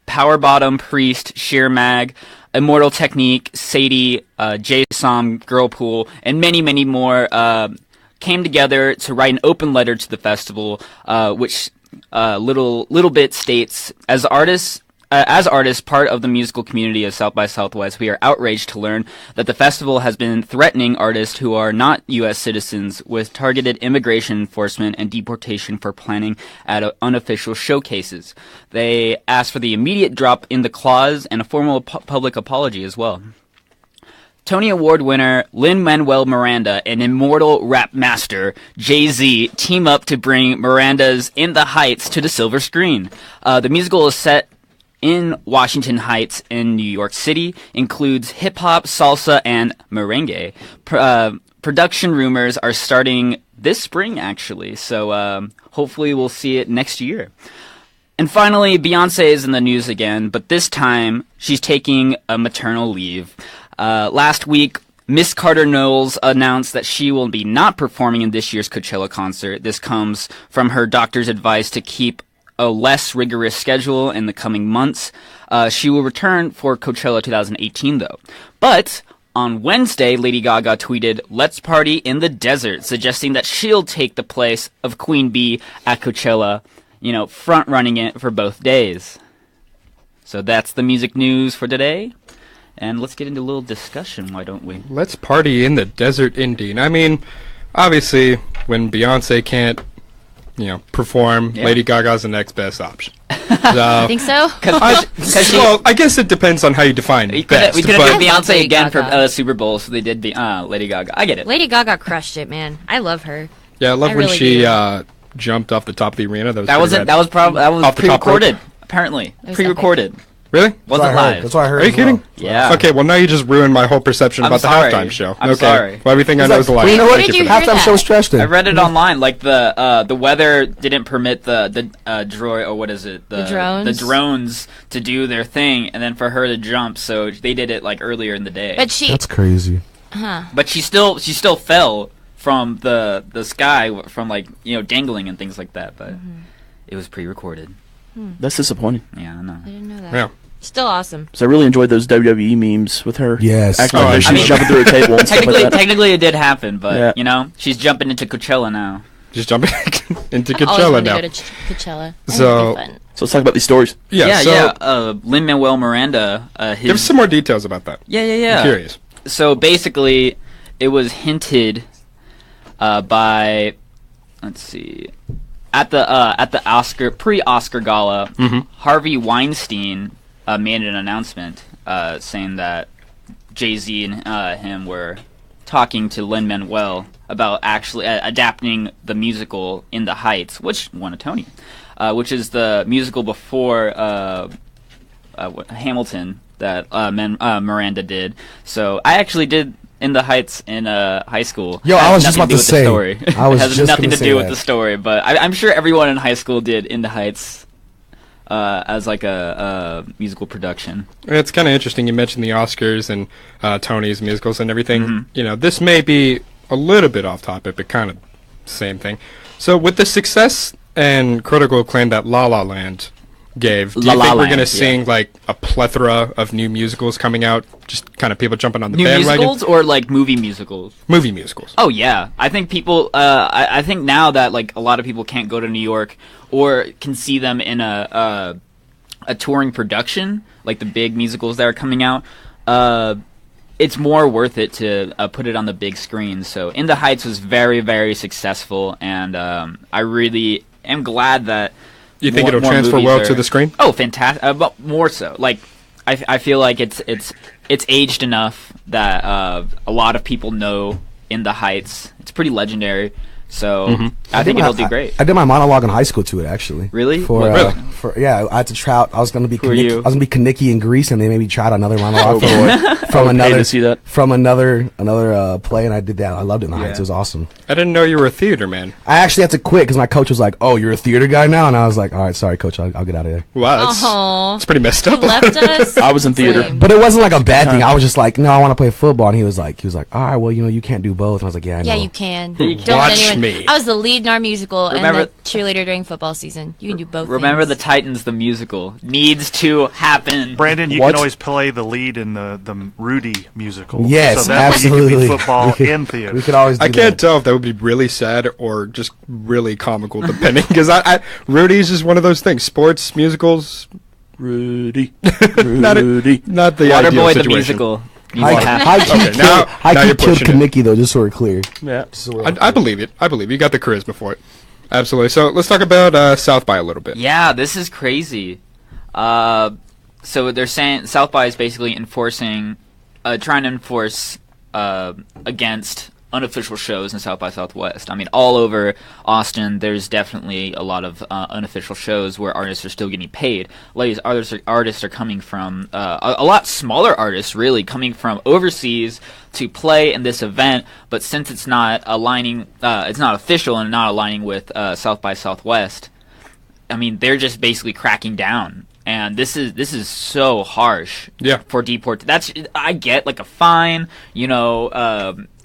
Speaker 6: Power Bottom, Priest, Sheer Mag, Immortal Technique, Sadie, J-Som, Girlpool, and many, many more came together to write an open letter to the festival, which little bit states, as artists, part of the musical community of South by Southwest, we are outraged to learn that the festival has been threatening artists who are not U.S. citizens with targeted immigration enforcement and deportation for planning at unofficial showcases. They asked for the immediate drop in the clause and a formal public apology as well. Tony Award winner Lin-Manuel Miranda and immortal rap master Jay-Z team up to bring Miranda's In the Heights to the silver screen. The musical is set in Washington Heights in New York City, includes hip-hop, salsa, and merengue. Production rumors are starting this spring, actually, so hopefully we'll see it next year. And finally, Beyonce is in the news again, but this time she's taking a maternal leave. Last week, Miss Carter Knowles announced that she will be not performing in this year's Coachella concert. This comes from her doctor's advice to keep a less rigorous schedule in the coming months. She will return for Coachella 2018, though. But on Wednesday, Lady Gaga tweeted, "Let's party in the desert," suggesting that she'll take the place of Queen Bee at Coachella, front running it for both days. So that's the music news for today. And let's get into a little discussion, why don't we?
Speaker 4: Let's party in the desert, indeed. I mean, obviously, when Beyonce can't, perform, Lady Gaga's the next best option.
Speaker 7: I think so.
Speaker 4: Well, I guess it depends on how you define best.
Speaker 6: We could have did Beyonce
Speaker 7: Lady
Speaker 6: again
Speaker 7: Gaga.
Speaker 6: for Super Bowl, so they did Lady Gaga. I get it.
Speaker 7: Lady Gaga crushed it, man. I love her.
Speaker 4: Yeah, I love when
Speaker 7: really
Speaker 4: she
Speaker 7: do.
Speaker 6: jumped
Speaker 4: off the top of the arena.
Speaker 6: That was pre-recorded. Apparently,
Speaker 7: It was
Speaker 6: pre-recorded.
Speaker 4: Really?
Speaker 6: Wasn't live.
Speaker 5: That's what I heard.
Speaker 4: Are you
Speaker 5: as well.
Speaker 4: kidding?
Speaker 6: Yeah.
Speaker 4: Okay, well now you just ruined my whole perception
Speaker 6: I'm
Speaker 4: about
Speaker 6: sorry.
Speaker 4: the halftime show.
Speaker 6: I'm
Speaker 4: okay.
Speaker 6: sorry.
Speaker 4: Well, everything I know is a lie.
Speaker 5: Well, you know what?
Speaker 7: Where did you hear
Speaker 5: Halftime
Speaker 7: that?
Speaker 5: show's trash then.
Speaker 6: I read it online. Like the weather didn't permit the droid, or what is it?
Speaker 7: The drones?
Speaker 6: The drones to do their thing, and then for her to jump. So they did it like earlier in the day.
Speaker 7: But she,
Speaker 5: That's crazy.
Speaker 6: But she still fell from the sky from dangling and things like that. But it was pre-recorded.
Speaker 9: That's disappointing.
Speaker 6: Yeah, I know.
Speaker 7: I didn't know that.
Speaker 4: Yeah.
Speaker 7: Still awesome.
Speaker 9: So I really enjoyed those WWE memes with her.
Speaker 5: Yes.
Speaker 9: Acting like
Speaker 4: Oh,
Speaker 9: she's
Speaker 4: I mean,
Speaker 9: jumping through a table and stuff like that.
Speaker 6: Technically, it did happen, but
Speaker 9: Yeah.
Speaker 6: she's jumping into Coachella now.
Speaker 4: Just jumping into
Speaker 7: I always
Speaker 4: Coachella
Speaker 7: wanted
Speaker 4: now.
Speaker 7: to go to Coachella.
Speaker 4: So-
Speaker 7: That'd be fun.
Speaker 9: So let's talk about these stories.
Speaker 6: Yeah. Lin-Manuel Miranda.
Speaker 4: Give some more details about that.
Speaker 6: Yeah.
Speaker 4: I'm curious.
Speaker 6: So basically, it was hinted by, let's see, at the pre-Oscar gala, Harvey Weinstein made an announcement saying that Jay-Z and him were talking to Lin-Manuel about actually adapting the musical In the Heights, which won a Tony, which is the musical before Hamilton that Miranda did. So I actually did In the Heights in high school.
Speaker 5: Yo,
Speaker 6: It has
Speaker 5: I was just
Speaker 6: nothing
Speaker 5: about to
Speaker 6: do with the
Speaker 5: say.
Speaker 6: story.
Speaker 5: I was
Speaker 6: it has
Speaker 5: just
Speaker 6: nothing
Speaker 5: gonna
Speaker 6: to
Speaker 5: say
Speaker 6: do with
Speaker 5: that.
Speaker 6: the story, but I'm sure everyone in high school did In the Heights as like a musical production.
Speaker 4: It's kind of interesting. You mentioned the Oscars and Tony's musicals and everything. This may be a little bit off topic, but kind of same thing. So with the success and critical acclaim that La La Land gave, do you think we're going to see like a plethora of new musicals coming out? Just kind of people jumping on the
Speaker 6: New
Speaker 4: bandwagon?
Speaker 6: musicals or like movie musicals?
Speaker 4: Movie musicals.
Speaker 6: Oh yeah, I think people. I think now that like a lot of people can't go to New York or can see them in a touring production, like the big musicals that are coming out. It's more worth it to put it on the big screen. So In the Heights was very, very successful, and I really am glad that.
Speaker 4: You think
Speaker 6: more
Speaker 4: it'll transfer
Speaker 6: movies
Speaker 4: well
Speaker 6: are-
Speaker 4: to the screen?
Speaker 6: Oh, fantastic! But more so, like I feel like it's aged enough that a lot of people know In the Heights. It's pretty legendary, so I think it'll do great.
Speaker 5: I did my monologue in high school to it actually.
Speaker 6: Really?
Speaker 5: For,
Speaker 6: What-
Speaker 5: I had to try out. I was gonna be
Speaker 6: Who are you?
Speaker 5: I was gonna be Kaneki in Greece, and they made me try out another monologue
Speaker 9: I
Speaker 5: from
Speaker 9: would pay
Speaker 5: another
Speaker 9: to see that.
Speaker 5: from another play, and I did that. I loved it in the Heights. It was awesome.
Speaker 4: I didn't know you were a theater man.
Speaker 5: I actually had to quit because my coach was like, "Oh, you're a theater guy now," and I was like, "All right, sorry, coach, I'll get out of there."
Speaker 4: Wow,
Speaker 7: Aw.
Speaker 4: that's pretty messed
Speaker 7: He
Speaker 4: up.
Speaker 7: left us.
Speaker 9: I was in theater.
Speaker 7: Same.
Speaker 5: But it wasn't like a bad thing. I was just like, "No, I want to play football," and he was like, "All right, well, you can't do both." And I was like, "Yeah, I know."
Speaker 7: Yeah, you can.
Speaker 6: You
Speaker 7: Don't
Speaker 6: can.
Speaker 7: let
Speaker 4: Watch
Speaker 7: anyone.
Speaker 4: me.
Speaker 7: I was the lead in our musical
Speaker 6: Remember-
Speaker 7: and the cheerleader during football season. You can do both.
Speaker 6: Remember the
Speaker 7: things.
Speaker 6: Titans, the musical, needs to happen.
Speaker 8: Brandon, you
Speaker 9: What?
Speaker 8: can always play the lead in the Rudy musical.
Speaker 5: Yes,
Speaker 8: so that way you
Speaker 5: absolutely.
Speaker 8: can be football
Speaker 5: We could-
Speaker 8: in theater.
Speaker 5: We could always. Do
Speaker 4: I can't
Speaker 5: that.
Speaker 4: tell if that would be really sad or just really comical, depending. Because Rudy's just one of those things. Sports, musicals,
Speaker 9: Rudy.
Speaker 4: not
Speaker 9: Rudy.
Speaker 4: not the ideal
Speaker 6: Waterboy, the
Speaker 4: situation.
Speaker 6: musical. Needs to happen.
Speaker 5: High key
Speaker 4: Okay, now you're
Speaker 5: killed
Speaker 4: pushing it.
Speaker 5: Kaneki though, just so we're clear.
Speaker 9: Yeah.
Speaker 5: Just so we're
Speaker 4: I believe it. I believe you got the charisma for it. Absolutely. So let's talk about South by a little bit.
Speaker 6: Yeah, this is crazy. So they're saying South by is basically trying to enforce against unofficial shows in South by Southwest. I mean, all over Austin, there's definitely a lot of unofficial shows where artists are still getting paid. These artists are coming from a lot smaller artists, really, coming from overseas to play in this event. But since it's not aligning, it's not official and not aligning with South by Southwest. they're just basically cracking down. And this is so harsh.
Speaker 4: Yeah.
Speaker 6: For deport. I get like a fine,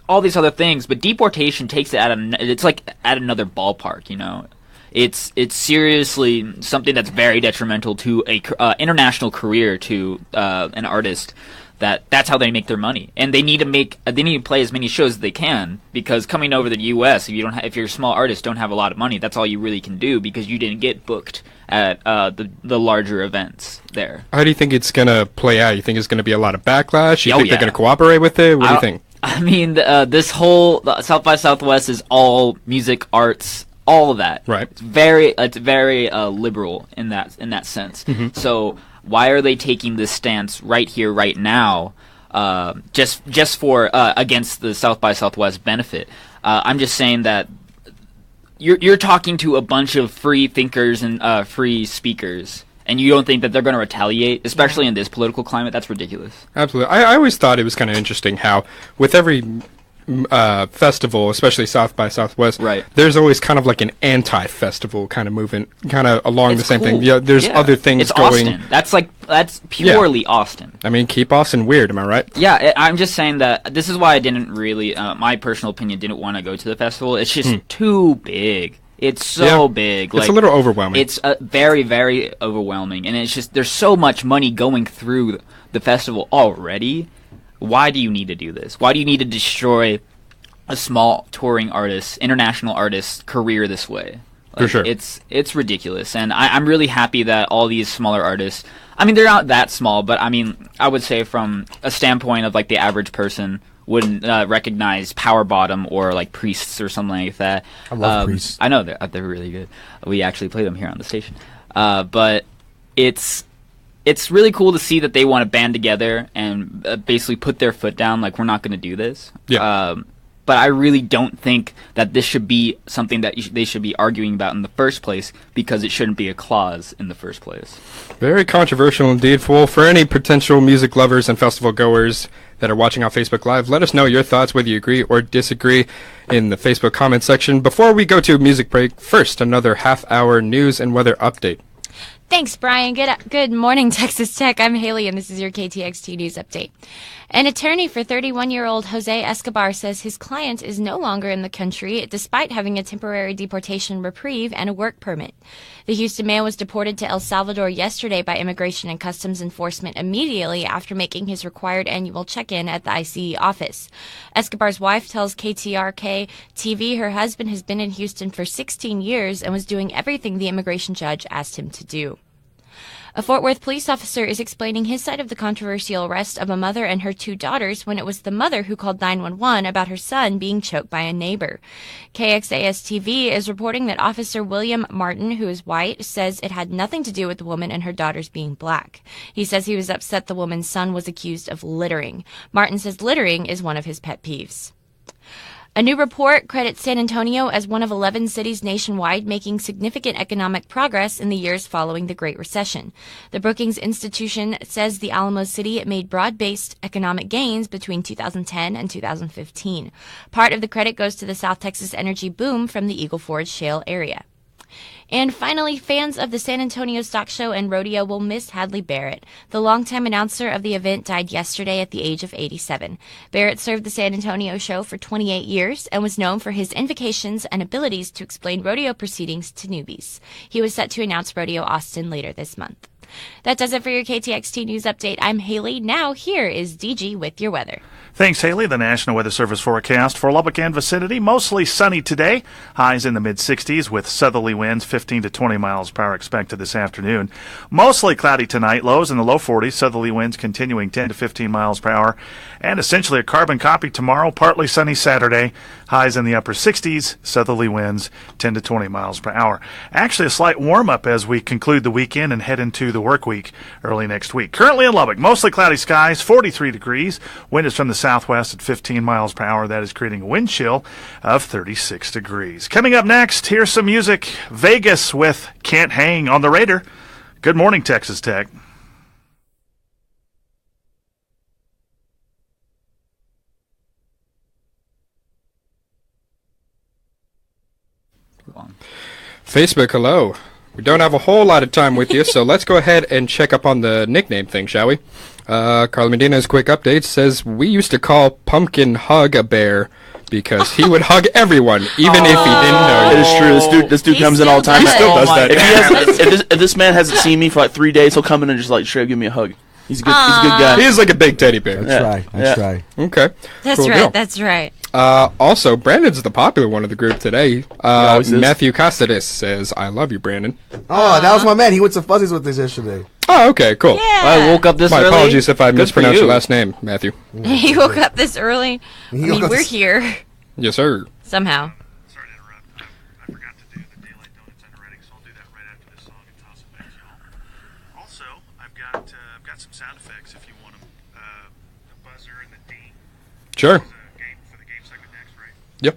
Speaker 6: all these other things, but deportation takes it it's like at another ballpark. It's seriously something that's very detrimental to a international career, to an artist. That's how they make their money, and they need to play as many shows as they can, because coming over to the U.S., if you're a small artist, don't have a lot of money, that's all you really can do, because you didn't get booked at the larger events there.
Speaker 4: How do you think it's gonna play out? You think it's gonna be a lot of backlash? You think
Speaker 6: yeah.
Speaker 4: they're gonna cooperate with it? What do you think?
Speaker 6: This whole South by Southwest is all music, arts, all of that.
Speaker 4: Right.
Speaker 6: It's very liberal in that sense.
Speaker 4: Mm-hmm.
Speaker 6: So why are they taking this stance right here, right now, just for against the South by Southwest benefit? I'm just saying that you're talking to a bunch of free thinkers and free speakers, and you don't think that they're going to retaliate, especially in this political climate? That's ridiculous.
Speaker 4: Absolutely. I always thought it was kind of interesting how with every festival, especially South by Southwest,
Speaker 6: right,
Speaker 4: there's always kind of like an anti-festival kind of movement, kind of along the same thing. Yeah, there's other things
Speaker 6: it's
Speaker 4: going.
Speaker 6: Austin. That's purely Austin.
Speaker 4: Keep Austin weird. Am I right?
Speaker 6: Yeah, I'm just saying that this is why I didn't really, my personal opinion, didn't want to go to the festival. It's just too big. It's so big.
Speaker 4: It's a little overwhelming.
Speaker 6: It's very, very overwhelming, and it's just there's so much money going through the festival already. Why do you need to do this? Why do you need to destroy a small touring artist, international artist's career this way?
Speaker 4: For sure.
Speaker 6: It's ridiculous. And I'm really happy that all these smaller artists, they're not that small, but I would say from a standpoint of like the average person wouldn't recognize Power Bottom or like Priests or something like that.
Speaker 5: I love Priests.
Speaker 6: I know they're really good. We actually play them here on the station. But it's really cool to see that they want to band together and basically put their foot down, like, we're not going to do this.
Speaker 4: Yeah.
Speaker 6: But I really don't think that this should be something that they should be arguing about in the first place, because it shouldn't be a clause in the first place.
Speaker 4: Very controversial indeed. Well, for any potential music lovers and festival goers that are watching on Facebook Live, let us know your thoughts, whether you agree or disagree, in the Facebook comment section. Before we go to a music break, first, another half-hour news and weather update.
Speaker 7: Thanks, Brian. Good morning, Texas Tech. I'm Haylee, and this is your KTXT News Update. An attorney for 31-year-old Jose Escobar says his client is no longer in the country despite having a temporary deportation reprieve and a work permit. The Houston man was deported to El Salvador yesterday by Immigration and Customs Enforcement immediately after making his required annual check-in at the ICE office. Escobar's wife tells KTRK-TV her husband has been in Houston for 16 years and was doing everything the immigration judge asked him to do. A Fort Worth police officer is explaining his side of the controversial arrest of a mother and her 2 daughters when it was the mother who called 911 about her son being choked by a neighbor. KXAS-TV is reporting that Officer William Martin, who is white, says it had nothing to do with the woman and her daughters being black. He says he was upset the woman's son was accused of littering. Martin says littering is one of his pet peeves. A new report credits San Antonio as one of 11 cities nationwide making significant economic progress in the years following the Great Recession. The Brookings Institution says the Alamo City made broad-based economic gains between 2010 and 2015. Part of the credit goes to the South Texas energy boom from the Eagle Ford Shale area. And finally, fans of the San Antonio Stock Show and Rodeo will miss Hadley Barrett. The longtime announcer of the event died yesterday at the age of 87. Barrett served the San Antonio Show for 28 years and was known for his invocations and abilities to explain rodeo proceedings to newbies. He was set to announce Rodeo Austin later this month. That does it for your KTXT News Update. I'm Haylee. Now here is DG with your weather.
Speaker 8: Thanks, Haylee. The National Weather Service forecast for Lubbock and vicinity. Mostly sunny today. Highs in the mid-60s with southerly winds 15 to 20 miles per hour expected this afternoon. Mostly cloudy tonight. Lows in the low 40s. Southerly winds continuing 10 to 15 miles per hour. And essentially a carbon copy tomorrow. Partly sunny Saturday. Highs in the upper 60s. Southerly winds 10 to 20 miles per hour. Actually a slight warm-up as we conclude the weekend and head into the work week early next week. Currently in Lubbock, mostly cloudy skies, 43 degrees. Wind is from the southwest at 15 miles per hour. That is creating a wind chill of 36 degrees. Coming up next, here's some music. Vegas with Can't Hang on the Raider. Good morning, Texas Tech.
Speaker 4: Facebook, hello. We don't have a whole lot of time with you, so let's go ahead and check up on the nickname thing, shall we? Carla Medina's quick update says, we used to call Pumpkin Hug a bear because he would hug everyone, even if he didn't know
Speaker 9: It
Speaker 4: you.
Speaker 9: is true. This dude
Speaker 7: He
Speaker 9: comes in all the time.
Speaker 7: still
Speaker 4: He still does
Speaker 6: my
Speaker 4: that.
Speaker 9: If this man hasn't seen me for like 3 days, he'll come in and just like straight up give me a hug. He's a good guy.
Speaker 4: He is like a big teddy bear.
Speaker 5: I try.
Speaker 4: Okay.
Speaker 10: That's
Speaker 4: Cool
Speaker 10: right.
Speaker 4: deal.
Speaker 10: That's right.
Speaker 4: Also, Brandon's the popular one of the group today.
Speaker 9: always is.
Speaker 4: Matthew Casares says, I love you, Brandon.
Speaker 5: Oh, that was my man. He went to Fuzzies with us yesterday.
Speaker 4: Oh, okay, cool.
Speaker 6: I woke up this
Speaker 4: My
Speaker 6: early.
Speaker 4: apologies if I
Speaker 6: Good for
Speaker 4: mispronounced
Speaker 6: you.
Speaker 4: your last name, Matthew.
Speaker 10: He woke up this early. I mean,
Speaker 5: woke up
Speaker 10: we're
Speaker 5: this-
Speaker 10: here
Speaker 4: Yes, sir.
Speaker 10: somehow.
Speaker 8: Sorry to interrupt. I forgot to do the Daylight Donuts underwriting, so I'll do that right after this song and toss it back to y'all. Also, I've got some sound effects if you want them. The buzzer and the ding.
Speaker 4: Sure.
Speaker 8: For the game segment next, right?
Speaker 4: Yep.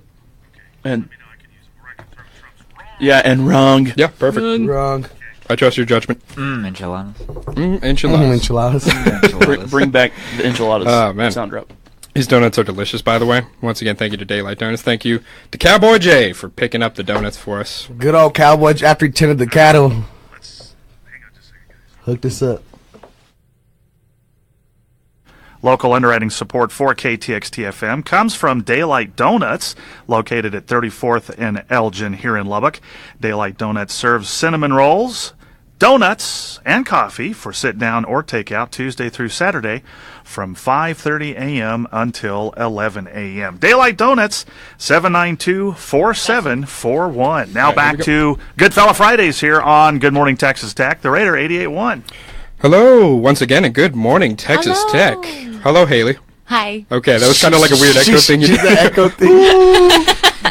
Speaker 9: And
Speaker 8: Let me know. I can use them, or I can throw Trump's wrong.
Speaker 9: yeah, and wrong.
Speaker 4: Yeah, perfect.
Speaker 5: Wrong.
Speaker 4: I trust your judgment.
Speaker 6: Enchiladas.
Speaker 4: Enchiladas.
Speaker 5: Enchiladas.
Speaker 9: Bring back the enchiladas.
Speaker 4: Oh, man.
Speaker 9: Sound drop.
Speaker 4: These donuts are delicious, by the way. Once again, thank you to Daylight Donuts. Thank you to Cowboy J for picking up the donuts for us.
Speaker 5: Good old cowboy after he tended the cattle.
Speaker 8: Hang on just a second, guys.
Speaker 5: Hooked us up.
Speaker 8: Local underwriting support for KTXT-FM comes from Daylight Donuts, located at 34th and Elgin here in Lubbock. Daylight Donuts serves cinnamon rolls, donuts, and coffee for sit-down or takeout Tuesday through Saturday from 5:30 a.m. until 11 a.m. Daylight Donuts, 792-4741. Now back to Goodfella Fridays here on Good Morning Texas Tech, the Raider 88.1.
Speaker 4: Hello, once again, and good morning, Texas
Speaker 7: Hello.
Speaker 4: Tech. Hello, Haley.
Speaker 7: Hi.
Speaker 4: Okay, that was kind of like a weird echo thing you
Speaker 5: She's
Speaker 4: did.
Speaker 5: the echo thing.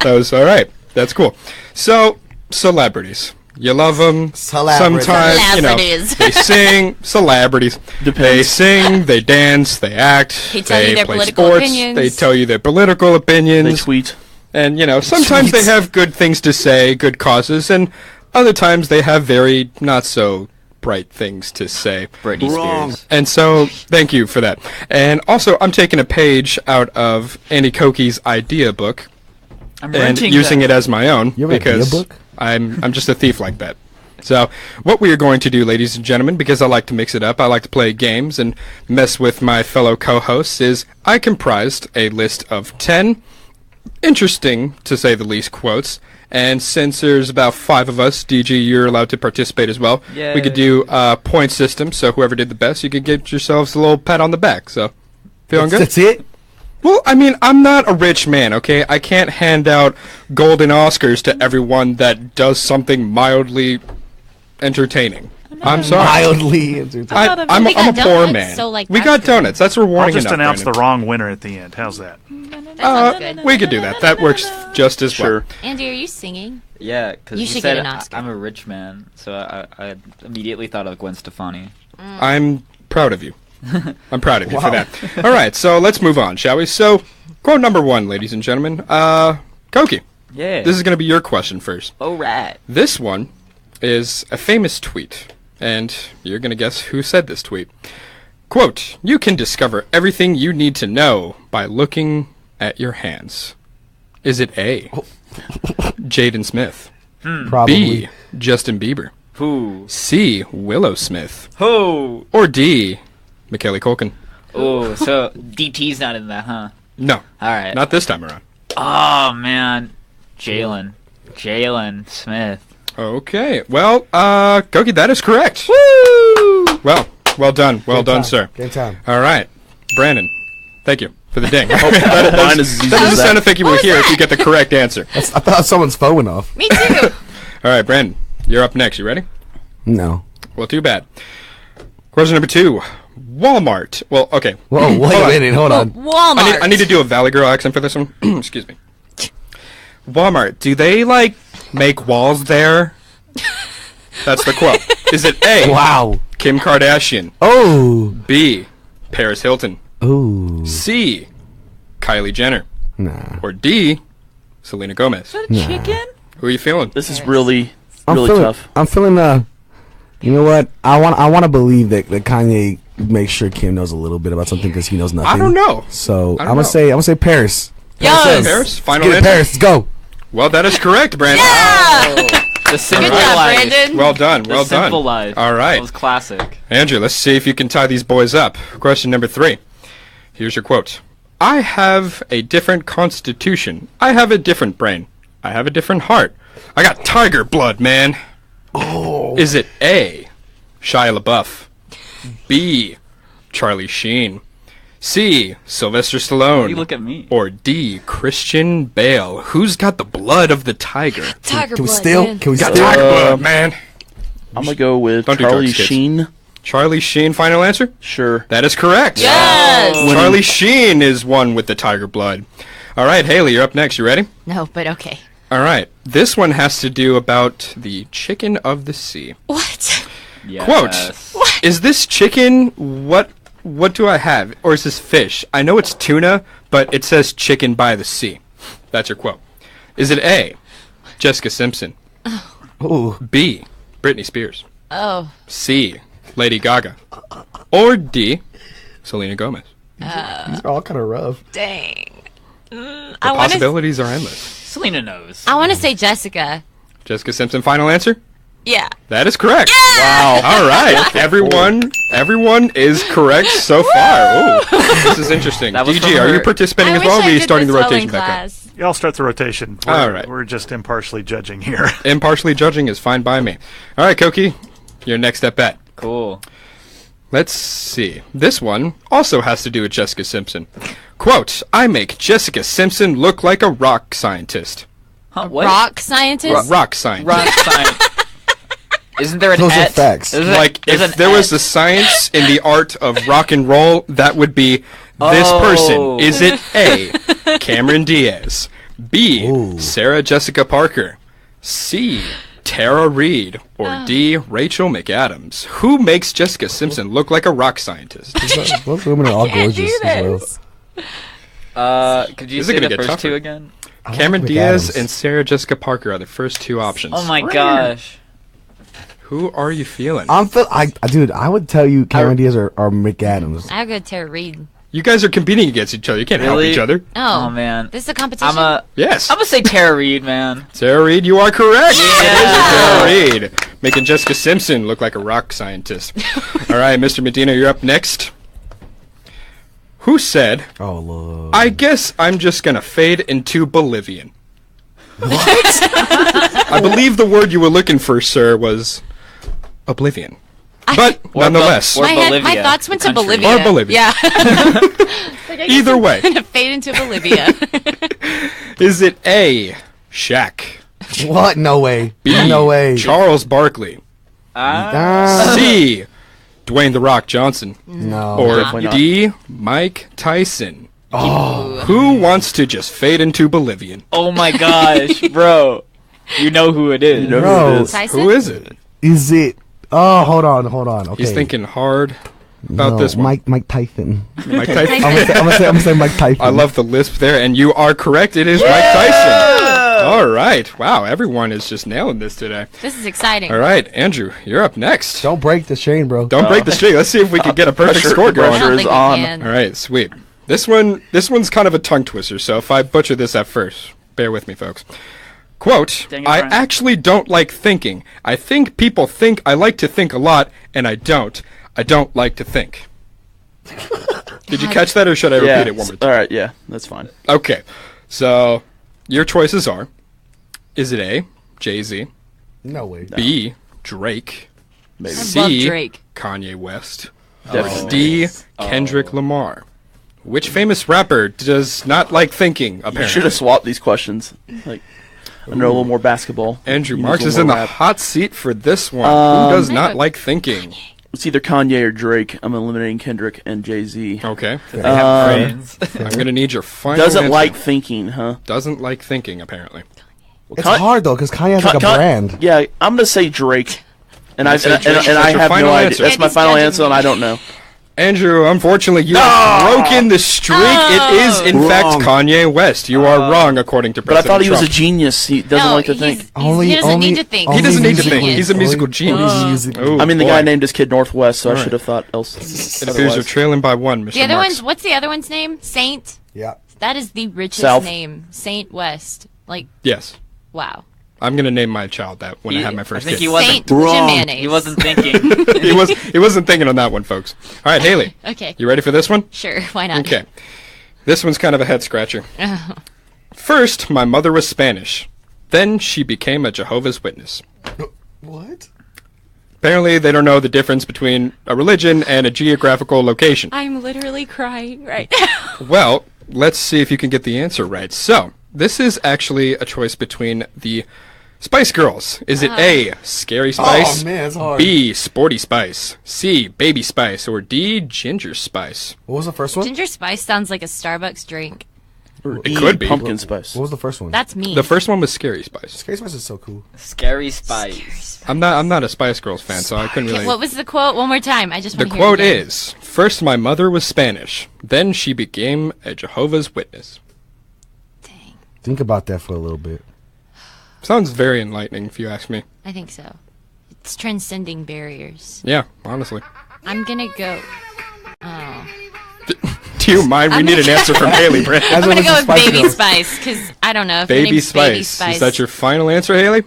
Speaker 4: That was all right. That's cool. So, celebrities. You love them.
Speaker 5: Celebrities.
Speaker 4: Sometimes,
Speaker 10: Celebrities.
Speaker 4: they sing. Celebrities. They
Speaker 9: Depends.
Speaker 4: sing, they dance, they act.
Speaker 10: They tell you their
Speaker 4: play
Speaker 10: political
Speaker 4: sports.
Speaker 10: opinions.
Speaker 4: They tell you their political opinions.
Speaker 9: They tweet.
Speaker 4: And, sometimes they have good things to say, good causes, and other times they have very not so bright things to say.
Speaker 6: Britney
Speaker 5: Wrong.
Speaker 6: Spears.
Speaker 4: And so, thank you for that. And also, I'm taking a page out of Andy Koke's idea book
Speaker 6: I'm
Speaker 4: and
Speaker 6: renting
Speaker 4: using
Speaker 6: that.
Speaker 4: it as my own
Speaker 5: You have an
Speaker 4: because
Speaker 5: idea book?
Speaker 4: I'm just a thief like that. So, what we are going to do, ladies and gentlemen, because I like to mix it up, I like to play games and mess with my fellow co-hosts, is I comprised a list of 10 interesting, to say the least, quotes. And since there's about 5 of us, DG, you're allowed to participate as well. We could do a point system, so whoever did the best, you could get yourselves a little pat on the back. So, feeling good?
Speaker 5: That's it?
Speaker 4: Well, I mean, I'm not a rich man, okay? I can't hand out golden Oscars to everyone that does something mildly entertaining. I'm sorry.
Speaker 5: Mildly entertaining.
Speaker 4: I'm
Speaker 7: We
Speaker 4: a
Speaker 7: got
Speaker 4: poor
Speaker 7: donuts,
Speaker 4: man.
Speaker 7: so, like,
Speaker 4: we
Speaker 7: that's
Speaker 4: got
Speaker 7: good.
Speaker 4: donuts. That's
Speaker 8: I'll
Speaker 4: rewarding
Speaker 8: just
Speaker 4: enough,
Speaker 8: announce
Speaker 4: Brandon.
Speaker 8: the wrong winner at the end. How's that?
Speaker 7: That sounds good.
Speaker 4: We could do that. That works just as well.
Speaker 9: Sure.
Speaker 7: Andy, are you singing?
Speaker 6: Yeah, because
Speaker 7: You
Speaker 6: you
Speaker 7: should
Speaker 6: said
Speaker 7: get an Oscar.
Speaker 6: I'm a rich man, so I immediately thought of Gwen Stefani.
Speaker 4: I'm proud of you. I'm proud of you for that. All right, so let's move on, shall we? So, quote number 1, ladies and gentlemen. Koke,
Speaker 6: Yeah.
Speaker 4: this is going to be your question first.
Speaker 6: All right.
Speaker 4: This one is a famous tweet, and you're going to guess who said this tweet. Quote, you can discover everything you need to know by looking at your hands. Is it A, Jaden Smith,
Speaker 5: Probably.
Speaker 4: B, Justin Bieber,
Speaker 6: Who?
Speaker 4: C, Willow Smith,
Speaker 6: Who?
Speaker 4: or D, Macaulay Culkin?
Speaker 6: Oh, so DT's not in that, huh?
Speaker 4: No,
Speaker 6: All right.
Speaker 4: not this time around.
Speaker 6: Oh man, Jalen Smith.
Speaker 4: Okay, well, Koke, that is correct. Woo! Well done,
Speaker 5: Good
Speaker 4: done,
Speaker 5: time.
Speaker 4: sir.
Speaker 5: Good time.
Speaker 4: All right, Brandon, thank you for the ding.
Speaker 9: Mine is as easy
Speaker 4: That
Speaker 9: as
Speaker 4: doesn't sound
Speaker 9: that.
Speaker 4: if you were here if you get the correct answer.
Speaker 5: I thought someone's phone went off.
Speaker 10: Me too.
Speaker 4: All right, Brandon, you're up next. You ready?
Speaker 5: No.
Speaker 4: Well, too bad. Question number 2. Walmart. Well, okay.
Speaker 5: Whoa, wait a minute. Hold on.
Speaker 10: Walmart.
Speaker 4: I need to do a Valley Girl accent for this one. Excuse me. Walmart. Do they, make walls there? That's the quote. Is it A,
Speaker 5: Wow.
Speaker 4: Kim Kardashian,
Speaker 5: Oh.
Speaker 4: B, Paris Hilton,
Speaker 5: Ooh.
Speaker 4: C, Kylie Jenner,
Speaker 5: Nah.
Speaker 4: or D, Selena Gomez?
Speaker 10: Chicken?
Speaker 4: Who are you feeling?
Speaker 9: This is really
Speaker 5: I'm feeling,
Speaker 9: tough.
Speaker 5: I'm feeling you know what? I want to believe that Kanye makes sure Kim knows a little bit about something because he knows nothing.
Speaker 4: I don't know.
Speaker 5: So
Speaker 4: I
Speaker 5: I'm
Speaker 4: don't
Speaker 5: gonna say Paris.
Speaker 10: Yes.
Speaker 4: Paris? Final
Speaker 5: Get it,
Speaker 4: answer?
Speaker 5: Paris. Let's go.
Speaker 4: Well, that is correct, Brandon.
Speaker 6: The Simple
Speaker 10: Good job,
Speaker 6: Life.
Speaker 10: Brandon.
Speaker 4: Well done.
Speaker 6: The
Speaker 4: Well done.
Speaker 6: Simple Life.
Speaker 4: All right.
Speaker 6: That was classic.
Speaker 4: Andrew, let's see if you can tie these boys up. Question number 3. Here's your quote. I have a different constitution. I have a different brain. I have a different heart. I got tiger blood, man. Oh. Is it A, Shia LaBeouf, B, Charlie Sheen, C, Sylvester Stallone,
Speaker 6: Why do you look at me?
Speaker 4: or D, Christian Bale? Who's got the blood of the tiger?
Speaker 10: Tiger
Speaker 5: Can we
Speaker 10: blood,
Speaker 5: still?
Speaker 10: man.
Speaker 5: Can we
Speaker 4: Got
Speaker 5: still?
Speaker 4: tiger blood, man.
Speaker 9: I'm gonna go with
Speaker 4: Don't do
Speaker 9: Charlie
Speaker 4: drugs, kids.
Speaker 9: Sheen.
Speaker 4: Charlie Sheen, final answer?
Speaker 9: Sure.
Speaker 4: That is correct.
Speaker 10: Yes!
Speaker 4: Charlie Sheen is one with the tiger blood. All right, Haley, you're up next. You ready?
Speaker 10: No, but okay.
Speaker 4: All right. This one has to do about the chicken of the sea.
Speaker 10: What?
Speaker 6: Yes.
Speaker 4: Quote, is this chicken, what do I have? Or is this fish? I know it's tuna, but it says chicken by the sea. That's your quote. Is it A, Jessica Simpson,
Speaker 5: Ooh.
Speaker 4: B, Britney Spears,
Speaker 10: Oh.
Speaker 4: C, Lady Gaga, or D, Selena Gomez?
Speaker 5: These are all kind of rough.
Speaker 10: Dang.
Speaker 4: The
Speaker 10: I want to.
Speaker 4: possibilities are endless.
Speaker 6: Selena knows.
Speaker 10: I want to say Jessica.
Speaker 4: Jessica Simpson, final answer?
Speaker 10: Yeah.
Speaker 4: That is correct. Wow. All right. Everyone is correct so far. Ooh, this is interesting.
Speaker 6: That was
Speaker 4: DG,
Speaker 6: from
Speaker 4: are you
Speaker 6: her-
Speaker 4: participating
Speaker 10: I
Speaker 4: as
Speaker 10: wish
Speaker 4: well? Or
Speaker 10: I
Speaker 4: are you
Speaker 10: did
Speaker 4: starting the
Speaker 10: this well
Speaker 4: rotation
Speaker 10: in
Speaker 4: back up?
Speaker 10: class.
Speaker 8: Y'all start the rotation.
Speaker 4: All right.
Speaker 8: We're just impartially judging here.
Speaker 4: Impartially judging is fine by me. All right, Koke, your next at bat.
Speaker 6: Cool.
Speaker 4: Let's see. This one also has to do with Jessica Simpson. Quote, I make Jessica Simpson look like a rock scientist.
Speaker 6: Huh, what?
Speaker 10: Rock scientist?
Speaker 4: Rock scientist.
Speaker 6: Rock science. Isn't there an
Speaker 5: Those are
Speaker 6: et?
Speaker 5: facts.
Speaker 6: Isn't
Speaker 4: Like,
Speaker 6: there's
Speaker 4: if
Speaker 6: an
Speaker 4: there was
Speaker 6: et.
Speaker 4: a science in the art of rock and roll, that would be this
Speaker 6: Oh.
Speaker 4: person. Is it A, Cameron Diaz, B,
Speaker 5: Ooh.
Speaker 4: Sarah Jessica Parker, C, Tara Reid, or D, Rachel McAdams? Who makes Jessica Simpson look like a rock scientist?
Speaker 5: Both women are all
Speaker 10: Can't
Speaker 5: gorgeous
Speaker 10: do
Speaker 5: as well.
Speaker 10: this.
Speaker 6: Could you
Speaker 4: This is
Speaker 6: say
Speaker 4: gonna
Speaker 6: the
Speaker 4: get
Speaker 6: first
Speaker 4: tougher.
Speaker 6: two again?
Speaker 4: Cameron
Speaker 5: like
Speaker 4: Diaz
Speaker 5: McAdams.
Speaker 4: and Sarah Jessica Parker are the first two options.
Speaker 6: Oh my gosh.
Speaker 4: Who are you feeling?
Speaker 5: Dude, I would tell you Cameron Diaz or McAdams.
Speaker 10: I'll go Tara Reid.
Speaker 4: You guys are competing against each other. You can't help
Speaker 6: Really?
Speaker 4: each other.
Speaker 10: Oh.
Speaker 6: Oh man.
Speaker 10: This is a competition?
Speaker 4: Yes.
Speaker 6: I'm gonna say Tara Reid, man.
Speaker 4: Sarah Reid, you are correct.
Speaker 6: Yeah.
Speaker 4: It is Sarah Reid, making Jessica Simpson look like a rock scientist. All right, Mr. Medina, you're up next. Who said,
Speaker 5: Oh, Lord.
Speaker 4: I guess I'm just going to fade into Bolivian? What? I believe the word you were looking for, sir, was oblivion. But
Speaker 6: Or
Speaker 4: nonetheless,
Speaker 6: Or
Speaker 10: my
Speaker 6: Bolivia,
Speaker 10: thoughts went
Speaker 6: the
Speaker 10: to
Speaker 6: country.
Speaker 10: Bolivia.
Speaker 4: Or Bolivia.
Speaker 10: Yeah.
Speaker 4: either way,
Speaker 10: I'm gonna fade into Bolivia.
Speaker 4: is it A, Shaq,
Speaker 5: What? No way.
Speaker 4: B,
Speaker 5: No way.
Speaker 4: Charles Barkley,
Speaker 5: Ah,
Speaker 4: C, Dwayne The Rock Johnson,
Speaker 5: no.
Speaker 4: or
Speaker 9: Definitely not.
Speaker 4: D, Mike Tyson? Who wants to just fade into Bolivian?
Speaker 6: Oh my gosh, bro. You know who it is.
Speaker 9: You know
Speaker 5: Bro.
Speaker 9: who it is.
Speaker 10: Tyson?
Speaker 4: Who is it?
Speaker 5: Is it? Oh, hold on. Okay.
Speaker 4: He's thinking hard about
Speaker 5: No,
Speaker 4: this one.
Speaker 5: Mike Tyson.
Speaker 4: Mike Tyson.
Speaker 5: I'm gonna say Mike Tyson.
Speaker 4: I love the lisp there, and you are correct. It is Mike Tyson. All right. Wow, everyone is just nailing this today.
Speaker 10: This is exciting.
Speaker 4: All right, Andrew, you're up next.
Speaker 5: Don't break the chain, bro.
Speaker 4: Don't break the streak. Let's see if we can get a perfect score
Speaker 10: I
Speaker 4: going.
Speaker 9: pressure
Speaker 10: don't
Speaker 9: is
Speaker 10: think we
Speaker 9: on.
Speaker 10: can.
Speaker 4: All right, sweet. This one's kind of a tongue twister, so if I butcher this at first, bear with me, folks. Quote,
Speaker 6: Dang it,
Speaker 4: I
Speaker 6: Brian.
Speaker 4: actually don't like thinking. I think people think I like to think a lot, and I don't. I don't like to think. Did you catch that, or should I
Speaker 9: Yeah.
Speaker 4: repeat it one more time?
Speaker 9: All right. Yeah, that's fine.
Speaker 4: Okay, so your choices are, is it A, Jay-Z,
Speaker 5: No way.
Speaker 4: B, Drake,
Speaker 9: Maybe.
Speaker 10: love
Speaker 4: C,
Speaker 10: Drake.
Speaker 4: Kanye West,
Speaker 9: Definitely.
Speaker 4: D, Kendrick Lamar? Which famous rapper does not like thinking,
Speaker 9: You
Speaker 4: apparently?
Speaker 9: should have swapped these questions. Like, I know a little more basketball.
Speaker 4: Andrew
Speaker 9: You need
Speaker 4: Marks
Speaker 9: a
Speaker 4: is
Speaker 9: little
Speaker 4: in the
Speaker 9: more rap.
Speaker 4: hot seat for this one. Who does
Speaker 10: I
Speaker 4: not
Speaker 10: know-
Speaker 4: like thinking?
Speaker 9: It's either Kanye or Drake. I'm eliminating Kendrick and Jay-Z.
Speaker 4: Okay.
Speaker 6: Friends.
Speaker 4: I'm going to need your final
Speaker 9: Doesn't
Speaker 4: answer.
Speaker 9: like thinking, huh?
Speaker 4: Doesn't like thinking, apparently.
Speaker 5: It's
Speaker 9: Con-
Speaker 5: hard though, because Kanye has like a brand.
Speaker 9: Yeah, I'm gonna say Drake, and I
Speaker 4: say
Speaker 9: and,
Speaker 4: Drake.
Speaker 9: and
Speaker 4: That's
Speaker 9: I
Speaker 4: your
Speaker 9: have
Speaker 4: final
Speaker 9: no idea.
Speaker 4: answer.
Speaker 9: That's my
Speaker 10: Andy's
Speaker 9: final
Speaker 10: judging
Speaker 9: answer, and
Speaker 10: me.
Speaker 9: I don't know.
Speaker 4: Andrew, unfortunately, you have broken the streak. It is, in fact,
Speaker 5: Wrong.
Speaker 4: Kanye West. You are wrong, according to
Speaker 9: But I
Speaker 4: President
Speaker 9: thought he was a
Speaker 4: Trump.
Speaker 9: genius. He doesn't
Speaker 10: No,
Speaker 9: like to
Speaker 10: he's,
Speaker 9: think.
Speaker 10: he doesn't need to think.
Speaker 4: He doesn't need to think.
Speaker 10: Genius.
Speaker 4: He's a musical genius. Oh,
Speaker 9: I mean, the
Speaker 4: boy.
Speaker 9: guy named his kid Northwest, so I
Speaker 4: Alright.
Speaker 9: should have thought else.
Speaker 4: It appears you're trailing by one, Mr.
Speaker 10: The other
Speaker 4: Marks.
Speaker 10: one's, what's the other one's name? Saint?
Speaker 5: Yeah.
Speaker 10: That is the richest
Speaker 9: South.
Speaker 10: name. Saint West. Like,
Speaker 4: Yes.
Speaker 10: wow.
Speaker 4: I'm gonna name my child that when I have my
Speaker 6: I
Speaker 4: first
Speaker 6: think
Speaker 4: kid.
Speaker 6: he wasn't.
Speaker 10: Saint Jimenez.
Speaker 6: He wasn't thinking.
Speaker 4: He wasn't thinking on that one, folks. All right, Haley.
Speaker 10: Okay.
Speaker 4: You ready for this one?
Speaker 10: Sure, why not?
Speaker 4: Okay. This one's kind of a head scratcher. First, my mother was Spanish. Then she became a Jehovah's Witness.
Speaker 5: What?
Speaker 4: Apparently, they don't know the difference between a religion and a geographical location.
Speaker 10: I'm literally crying right now.
Speaker 4: Well, let's see if you can get the answer right. So, this is actually a choice between the Spice Girls. Is it A, Scary Spice?
Speaker 5: Oh, man, it's hard.
Speaker 4: B, Sporty Spice? C, Baby Spice? Or D, Ginger Spice?
Speaker 5: What was the first one?
Speaker 10: Ginger Spice sounds like a Starbucks drink.
Speaker 4: It could be.
Speaker 9: Pumpkin spice.
Speaker 5: What was the first one?
Speaker 10: That's me.
Speaker 4: The first one was Scary Spice.
Speaker 5: Scary Spice is so cool.
Speaker 6: Scary Spice.
Speaker 4: I'm not a Spice Girls fan, so I couldn't really.
Speaker 10: What was the quote? One more time. I just
Speaker 4: The
Speaker 10: want to hear
Speaker 4: quote
Speaker 10: it again.
Speaker 4: is, first my mother was Spanish, then she became a Jehovah's Witness.
Speaker 5: Think about that for a little bit.
Speaker 4: Sounds very enlightening, if you ask me.
Speaker 10: I think so. It's transcending barriers.
Speaker 4: Yeah, honestly.
Speaker 10: I'm gonna go. Oh.
Speaker 4: Do you mind? We need an answer from Haley, Brent.
Speaker 10: I'm gonna go with Baby Spice because I don't know if your
Speaker 4: Baby
Speaker 10: name's Baby
Speaker 4: Spice.
Speaker 10: Spice.
Speaker 4: Is that your final answer, Haley?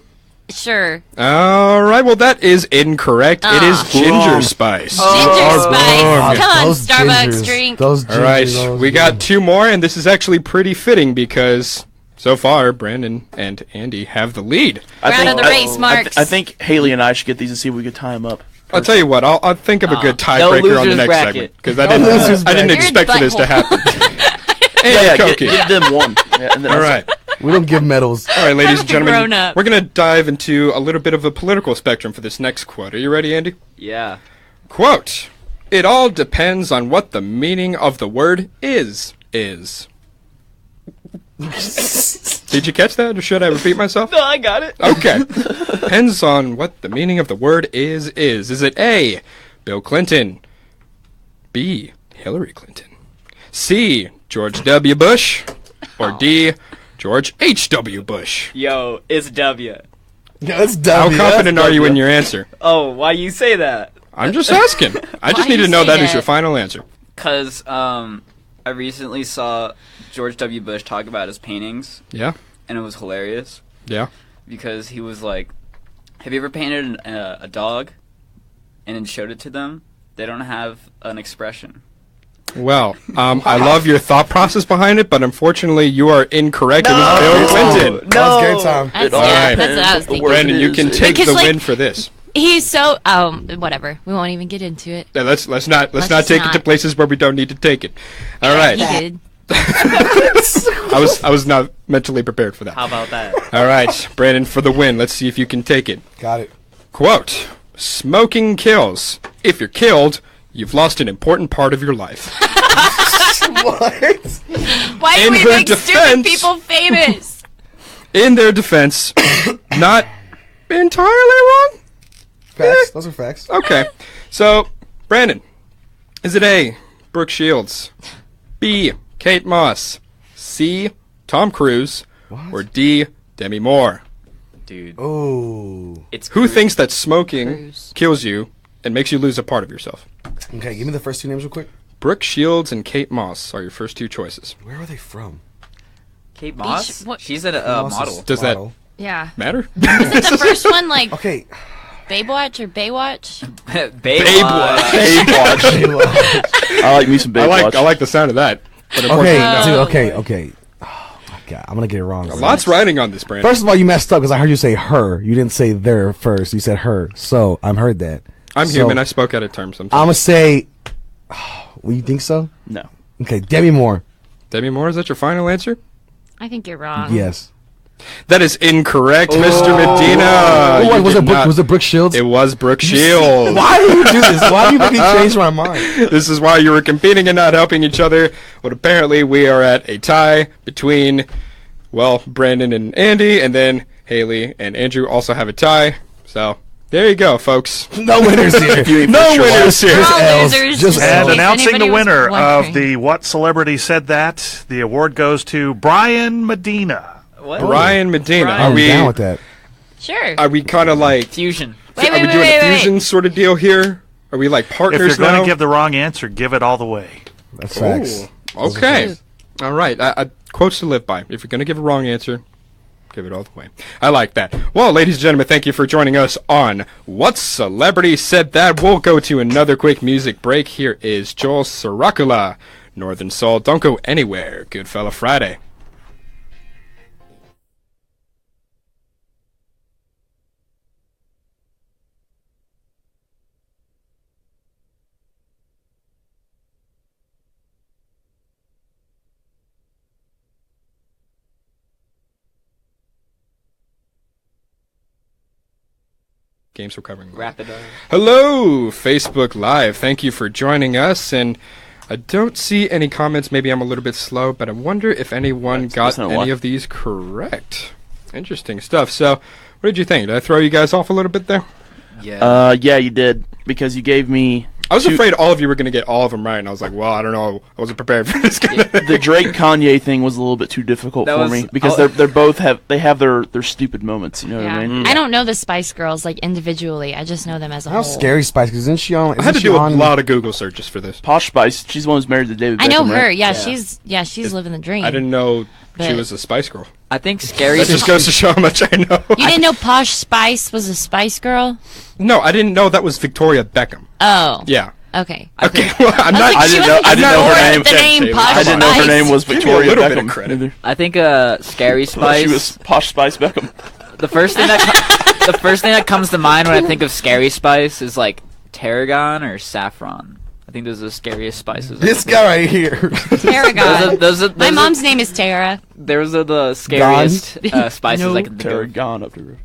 Speaker 10: Sure.
Speaker 4: All right. Well, that is incorrect. It is Ginger Spice.
Speaker 10: Ginger Spice. Come on,
Speaker 5: Those
Speaker 10: Starbucks
Speaker 5: gingers.
Speaker 10: drink.
Speaker 5: Those
Speaker 4: All right.
Speaker 5: gingers,
Speaker 4: We got two more, and this is actually pretty fitting because so far Brandon and Andy have the lead.
Speaker 10: Round of the race, Marks.
Speaker 9: I think Haley and I should get these and see if we could tie them up.
Speaker 4: I'll tell you what. I'll think of a good
Speaker 6: No
Speaker 4: tiebreaker on the
Speaker 6: losers
Speaker 4: next
Speaker 6: bracket.
Speaker 4: segment because I didn't
Speaker 10: You're
Speaker 4: expect for this to happen.
Speaker 9: Yeah,
Speaker 4: Koke.
Speaker 9: give them one. Yeah, and then
Speaker 4: All right.
Speaker 5: We don't give medals.
Speaker 4: All right, ladies and gentlemen,
Speaker 10: Grown up.
Speaker 4: we're going to dive into a little bit of a political spectrum for this next quote. Are you ready, Andy?
Speaker 6: Yeah.
Speaker 4: Quote, it all depends on what the meaning of the word is. Did you catch that, or should I repeat myself?
Speaker 6: No, I got it.
Speaker 4: Okay. Depends on what the meaning of the word is. Is it A, Bill Clinton, B, Hillary Clinton, C, George W. Bush, or D, George H.W. Bush?
Speaker 6: Yo, it's W.
Speaker 5: Yeah, that's
Speaker 4: How
Speaker 5: W.
Speaker 4: confident are you in your answer?
Speaker 6: Oh, why you say that?
Speaker 4: I'm just asking. I just
Speaker 10: Why
Speaker 4: need
Speaker 10: you
Speaker 4: to know
Speaker 10: say
Speaker 4: that is
Speaker 10: that?
Speaker 4: your final answer.
Speaker 6: Cause I recently saw George W. Bush talk about his paintings,
Speaker 4: Yeah?
Speaker 6: and it was hilarious
Speaker 4: Yeah?
Speaker 6: because he was like, "Have you ever painted a dog, and then showed it to them? They don't have an expression."
Speaker 4: Well, I love your thought process behind it, but unfortunately you are incorrect. It was Bill Clinton.
Speaker 5: That was game time.
Speaker 10: That's,
Speaker 4: All
Speaker 10: yeah,
Speaker 4: right.
Speaker 10: that's what I was thinking.
Speaker 4: Brandon, you can take
Speaker 10: Because,
Speaker 4: the
Speaker 10: like,
Speaker 4: win for this.
Speaker 10: He's so whatever. We won't even get into it.
Speaker 4: Yeah, let's not
Speaker 10: Let's
Speaker 4: take it
Speaker 10: not.
Speaker 4: to places where we don't need to take it. All right.
Speaker 10: He did.
Speaker 4: I was not mentally prepared for that.
Speaker 6: How about that?
Speaker 4: All right, Brandon, for the win. Let's see if you can take it.
Speaker 5: Got it.
Speaker 4: Quote, smoking kills. If you're killed, you've lost an important part of your life.
Speaker 5: What?
Speaker 10: Why
Speaker 4: In
Speaker 10: do we
Speaker 4: her
Speaker 10: make stupid
Speaker 4: defense-
Speaker 10: people famous?
Speaker 4: In their defense, not entirely wrong?
Speaker 5: Facts. Those are facts.
Speaker 4: Okay. So, Brandon, is it A, Brooke Shields, B, Kate Moss, C, Tom Cruise, or D, Demi Moore?
Speaker 6: Dude,
Speaker 5: Oh.
Speaker 6: it's
Speaker 4: Who thinks that smoking
Speaker 10: Cruise.
Speaker 4: kills you and makes you lose a part of yourself?
Speaker 5: Okay, give me the first two names real quick.
Speaker 4: Brooke Shields and Kate Moss are your first two choices.
Speaker 5: Where are they from?
Speaker 6: Kate Moss?
Speaker 10: what-
Speaker 6: She's a
Speaker 5: Moss is
Speaker 6: model.
Speaker 4: Does that
Speaker 5: model.
Speaker 10: Yeah.
Speaker 4: matter?
Speaker 10: Is the first one like
Speaker 5: Okay.
Speaker 10: Baywatch or Baywatch?
Speaker 6: Baywatch.
Speaker 9: Baywatch. I like me some Baywatch.
Speaker 4: I like the sound of that. But
Speaker 5: Okay,
Speaker 4: unfortunately, no.
Speaker 5: dude, okay. Oh my god, I'm gonna get it wrong.
Speaker 4: Lots riding on this, Brandon.
Speaker 5: First of all, you messed up because I heard you say her. You didn't say their first. You said her. So I heard that.
Speaker 4: I'm
Speaker 5: So,
Speaker 4: human. I spoke out of term sometimes.
Speaker 5: I'm gonna say. Well, you think so?
Speaker 9: No.
Speaker 5: Okay, Demi Moore.
Speaker 4: Demi Moore, is that your final answer?
Speaker 10: I think you're wrong.
Speaker 5: Yes.
Speaker 4: That is incorrect, Mr. Medina.
Speaker 5: Oh,
Speaker 4: You
Speaker 5: was
Speaker 4: did
Speaker 5: it Brooke?
Speaker 4: not-
Speaker 5: Was it Brooke Shields?
Speaker 4: It was Brooke Shields.
Speaker 5: Why do you do this? Why do you make me change my mind?
Speaker 4: This is why you were competing and not helping each other. But apparently we are at a tie between, well, Brandon and Andy, and then Haley and Andrew also have a tie. So there you go, folks.
Speaker 5: No winners here.
Speaker 4: No winners here.
Speaker 10: We're all
Speaker 5: L's.
Speaker 10: losers.
Speaker 5: Just
Speaker 10: in
Speaker 8: And
Speaker 5: L's.
Speaker 10: case
Speaker 8: announcing
Speaker 10: anybody
Speaker 8: the
Speaker 10: was
Speaker 8: winner of
Speaker 10: wondering.
Speaker 8: the What Celebrity Said That, the award goes to Brian Medina.
Speaker 6: What?
Speaker 4: Brian Medina.
Speaker 6: Brian.
Speaker 4: Are
Speaker 5: I'm
Speaker 4: we?
Speaker 5: down with that.
Speaker 10: Sure.
Speaker 4: Are we kind of like?
Speaker 6: Fusion.
Speaker 10: Wait,
Speaker 4: are we
Speaker 10: wait,
Speaker 4: doing
Speaker 10: wait,
Speaker 4: a
Speaker 10: wait,
Speaker 4: fusion
Speaker 10: wait.
Speaker 4: sort of deal here? Are we like
Speaker 8: If
Speaker 4: partners
Speaker 8: you're going
Speaker 4: now?
Speaker 8: to give the wrong answer, give it all the way.
Speaker 5: That's facts.
Speaker 4: Ooh, okay. All right. Quotes to live by. If you're going to give a wrong answer, Give it all the way. I like that. Well, ladies and gentlemen, thank you for joining us on What Celebrity Said That. We'll go to another quick music break. Here is Joel Soracula, Northern Soul. Don't go anywhere. Goodfella Friday. Games recovering.
Speaker 6: Rapid.
Speaker 4: Hello, Facebook Live. Thank you for joining us. And I don't see any comments. Maybe I'm a little bit slow, but I wonder if anyone got any of these correct. Interesting stuff. So, what did you think? Did I throw you guys off a little bit there?
Speaker 9: Yeah. Yeah, you did, because you gave me...
Speaker 4: I was afraid all of you were going to get all of them right, and I was like, well, I don't know. I wasn't prepared for this.
Speaker 9: The Drake-Kanye thing was a little bit too difficult for me, because they're both have their stupid moments, you know what I mean?
Speaker 7: I don't know the Spice Girls, like, individually. I just know them as a whole.
Speaker 5: How scary Spice, because isn't she on...
Speaker 4: I had to do a lot of Google searches for this.
Speaker 9: Posh Spice, she's the one who's married to David Beckham,
Speaker 7: I know her,
Speaker 9: right?
Speaker 7: yeah, she's living the dream.
Speaker 4: I didn't know she was a Spice Girl.
Speaker 6: I think Scary...
Speaker 4: That just goes to show how much I know.
Speaker 7: You didn't know Posh Spice was a Spice Girl?
Speaker 4: No, I didn't know that was Victoria Beckham.
Speaker 7: Oh.
Speaker 4: Yeah.
Speaker 7: Okay.
Speaker 4: Okay. Well,
Speaker 9: I didn't know her name. I didn't know her name was Victoria Beckham.
Speaker 4: Credit.
Speaker 6: I think Scary Spice.
Speaker 9: She was Posh Spice Beckham.
Speaker 6: The first thing that comes to mind when I think of Scary Spice is like tarragon or saffron. I think those are the scariest spices.
Speaker 5: This guy right here.
Speaker 7: Tarragon.
Speaker 6: Those
Speaker 7: My mom's name is Tara.
Speaker 6: Those are the scariest spices I can think of.
Speaker 9: Tarragon Uptergrove.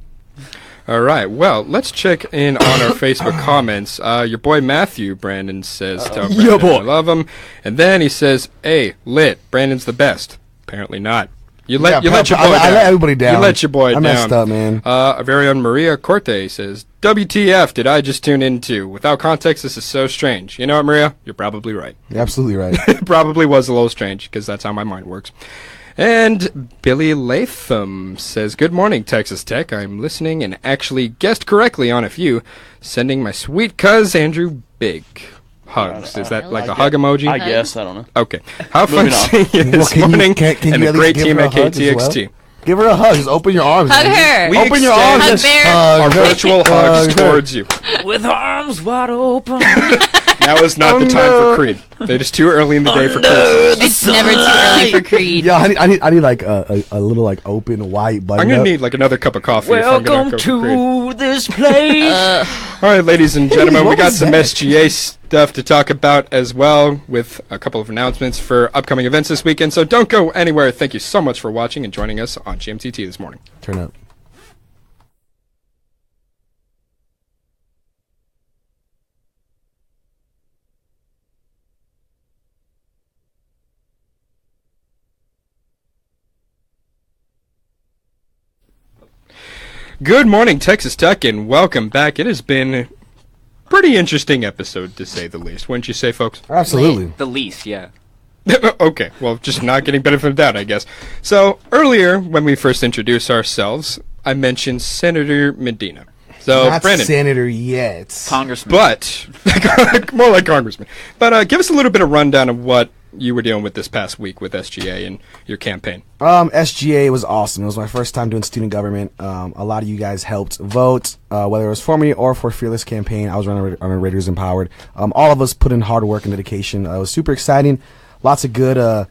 Speaker 4: All right. Well, let's check in on our Facebook comments. Your boy Matthew, Brandon says, tell Brandon
Speaker 5: boy.
Speaker 4: I love him. And then he says, hey, lit, Brandon's the best. Apparently not. You let your boy down.
Speaker 5: I let everybody down.
Speaker 4: You let your boy down.
Speaker 5: I messed up, man.
Speaker 4: Our very own Maria Corte says, WTF did I just tune into? Without context, this is so strange. You know what, Maria? You're probably right.
Speaker 5: You're absolutely right.
Speaker 4: It probably was a little strange, because that's how my mind works. And Billy Latham says, good morning, Texas Tech. I'm listening and actually guessed correctly on a few. Sending my sweet cuz Andrew big hugs. Is that like a hug emoji?
Speaker 9: I guess. I don't know.
Speaker 4: Okay. How fun seeing you this morning and the great team at KTXT.
Speaker 5: Give her a hug. Just open your arms.
Speaker 7: Hug her.
Speaker 4: We
Speaker 5: Open your arms.
Speaker 7: Hug Bear.
Speaker 4: our virtual hugs towards you.
Speaker 6: With arms wide open.
Speaker 4: Now is not the time for Creed. It is too early in the day for Creed.
Speaker 7: It's never too early for Creed.
Speaker 5: Yeah, I need like a little like open white button.
Speaker 4: I'm going
Speaker 5: up.
Speaker 4: to need like another cup of coffee if I'm going
Speaker 6: Welcome
Speaker 4: to go for Creed.
Speaker 6: to this place.
Speaker 4: All right, ladies and gentlemen, we
Speaker 5: what
Speaker 4: got
Speaker 5: was
Speaker 4: some
Speaker 5: that?
Speaker 4: SGA stuff to talk about as well, with a couple of announcements for upcoming events this weekend. So don't go anywhere. Thank you so much for watching and joining us on GMTT this morning.
Speaker 5: Turn up.
Speaker 4: Good morning, Texas Tech, and welcome back. It has been a pretty interesting episode, to say the least. Wouldn't you say, folks?
Speaker 5: Absolutely.
Speaker 6: The least, yeah.
Speaker 4: Okay, well, just not getting benefit of doubt, I guess. So, earlier, when we first introduced ourselves, I mentioned Senator Medina. So,
Speaker 5: Not
Speaker 4: Brandon.
Speaker 5: senator yet.
Speaker 6: Congressman.
Speaker 4: But, more like congressman. But give us a little bit of rundown of what you were dealing with this past week with SGA and your campaign.
Speaker 5: SGA was awesome. It was my first time doing student government. A lot of you guys helped vote, whether it was for me or for Fearless campaign. I was running on Raiders Empowered. All of us put in hard work and dedication. It was super exciting. Lots of good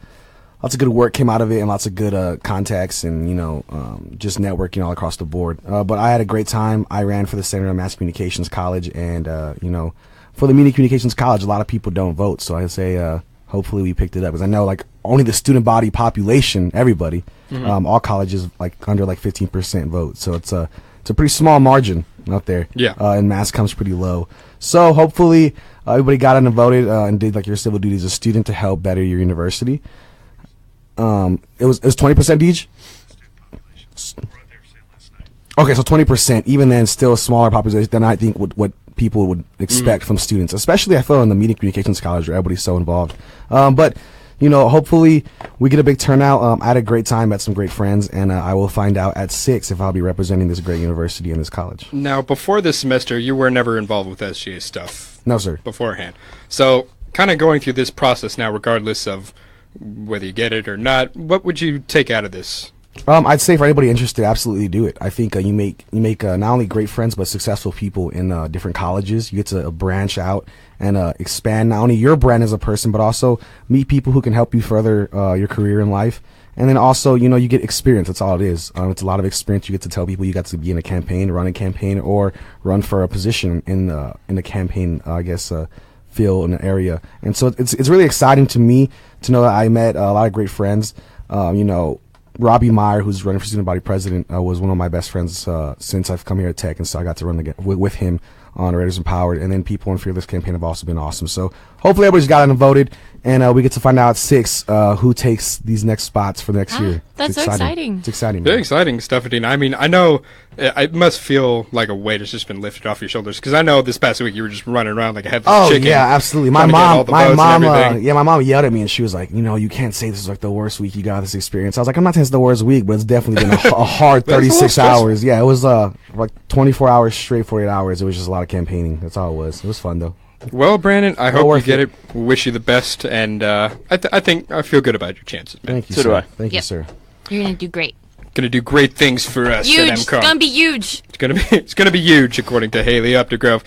Speaker 5: work came out of it, and lots of good contacts and just networking all across the board. But I had a great time. I ran for the Center of Mass Communications College, and for the Media Communications College, a lot of people don't vote. So I say hopefully we picked it up, because I know like only the student body population, everybody, all colleges like under like 15% vote. So it's a pretty small margin out there. Yeah. And mass comes pretty low. So hopefully everybody got in and voted and did like your civil duty as a student to help better your university. It was 20% each. Okay, so 20%. Even then, still a smaller population than I think what people would expect from students, especially I feel in the Media Communications College where everybody's so involved. But hopefully we get a big turnout. I had a great time, met some great friends, and I will find out at 6 if I'll be representing this great university and this college.
Speaker 4: Now, before this semester, you were never involved with SGA stuff.
Speaker 5: No, sir.
Speaker 4: Beforehand. So, kind of going through this process now, regardless of whether you get it or not, what would you take out of this
Speaker 5: I'd say for anybody interested, absolutely do it. I think you make not only great friends but successful people in different colleges. You get to branch out and expand not only your brand as a person, but also meet people who can help you further your career in life. And then also, you get experience. That's all it is. It's a lot of experience. You get to tell people you got to be in a campaign, run a campaign, or run for a position in the campaign, field in an area. And so it's really exciting to me to know that I met a lot of great friends. Robbie Meyer, who's running for student body president, was one of my best friends since I've come here at Tech, and so I got to run with him on Raiders Empowered. And then people in Fearless campaign have also been awesome. So hopefully everybody's got and voted, and we get to find out at 6 who takes these next spots for next year.
Speaker 7: That's so exciting.
Speaker 5: It's exciting.
Speaker 4: Very exciting stuff, Medina. I mean, I know it must feel like a weight has just been lifted off your shoulders, because I know this past week you were just running around like a headless chicken.
Speaker 5: Oh yeah, absolutely. My mom yelled at me, and she was like, you can't say this is like the worst week you got this experience. I was like, I'm not saying it's the worst week, but it's definitely been a hard 36 hours. Yeah, it was like 24 hours straight, 48 hours. It was just a lot of campaigning. That's all it was. It was fun though.
Speaker 4: Well, Brandon, I hope you get it. Wish you the best, and I think I feel good about your chances, man.
Speaker 5: Thank you,
Speaker 9: So
Speaker 5: sir.
Speaker 9: do I.
Speaker 5: Thank you, sir.
Speaker 7: You're going to do great.
Speaker 4: Going to do great things for us
Speaker 7: Huge.
Speaker 4: at
Speaker 7: It's
Speaker 4: MCOM.
Speaker 7: going to be huge.
Speaker 4: It's gonna be huge, according to Haylee Uptergrove.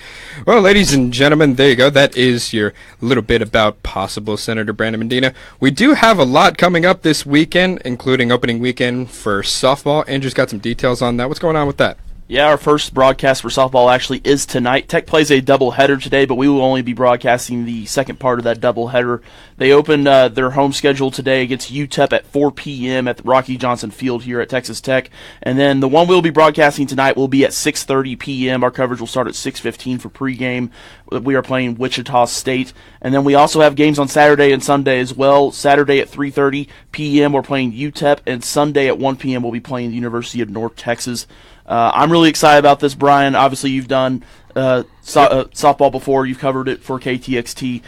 Speaker 4: Well, ladies and gentlemen, there you go. That is your little bit about possible Senator Brandon Medina. We do have a lot coming up this weekend, including opening weekend for softball. Andrew's got some details on that. What's going on with that?
Speaker 9: Yeah, our first broadcast for softball actually is tonight. Tech plays a doubleheader today, but we will only be broadcasting the second part of that doubleheader. They opened their home schedule today against UTEP at 4 p.m. at the Rocky Johnson Field here at Texas Tech. And then the one we'll be broadcasting tonight will be at 6:30 p.m. Our coverage will start at 6:15 for pregame. We are playing Wichita State. And then we also have games on Saturday and Sunday as well. Saturday at 3:30 p.m. we're playing UTEP, and Sunday at 1 p.m. we'll be playing the University of North Texas. I'm really excited about this, Brian. Obviously, you've done softball before. You've covered it for KTXT.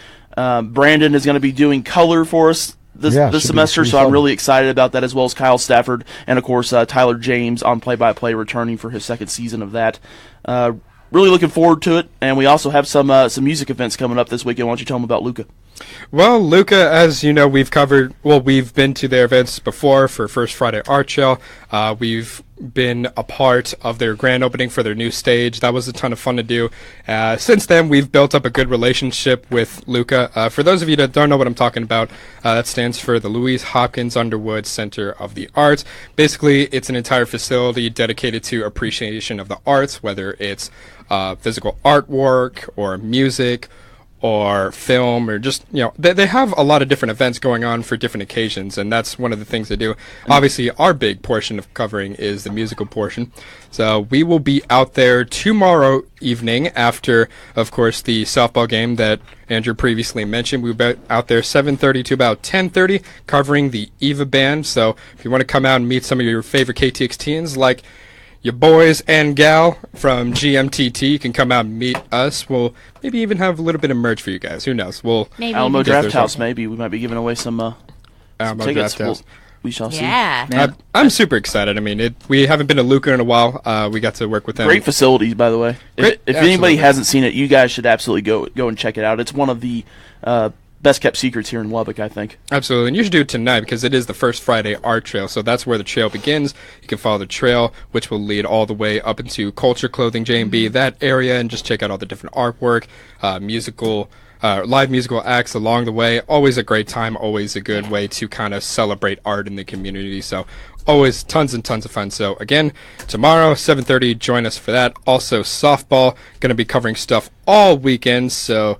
Speaker 9: Brandon is going to be doing color for us this semester, so I'm really excited about that, as well as Kyle Stafford and, of course, Tyler James on play-by-play returning for his second season of that. Really looking forward to it, and we also have some music events coming up this weekend. Why don't you tell them about Luca?
Speaker 4: Well, Luca, as you know, we've been to their events before for First Friday Art Show. We've been a part of their grand opening for their new stage. That was a ton of fun to do. Since then, we've built up a good relationship with Luca. For those of you that don't know what I'm talking about, that stands for the Louise Hopkins Underwood Center of the Arts. Basically, it's an entire facility dedicated to appreciation of the arts, whether it's physical artwork or music or film, or just, they have a lot of different events going on for different occasions, and that's one of the things they do. Obviously, our big portion of covering is the musical portion. So we will be out there tomorrow evening after, of course, the softball game that Andrew previously mentioned. We'll be out there 7:30 to about 10:30 covering the EVA band. So if you want to come out and meet some of your favorite KTXTians, like your boys and gal from GMTT, you can come out and meet us. We'll maybe even have a little bit of merch for you guys. Who knows?
Speaker 9: Alamo Draft House, maybe. We might be giving away some tickets.
Speaker 4: Draft House.
Speaker 9: We shall see.
Speaker 7: Yeah.
Speaker 4: I'm super excited. I mean, we haven't been to Luca in a while. We got to work with them.
Speaker 9: Great facilities, by the way. If anybody hasn't seen it, you guys should absolutely go and check it out. It's one of the best kept secrets here in Lubbock, I think.
Speaker 4: Absolutely, and you should do it tonight because it is the First Friday Art Trail, so that's where the trail begins. You can follow the trail, which will lead all the way up into Culture Clothing J&B, that area, and just check out all the different artwork, live musical acts along the way. Always a great time, always a good way to kind of celebrate art in the community, so always tons and tons of fun. So again, tomorrow, 7:30, join us for that. Also, softball, going to be covering stuff all weekend, so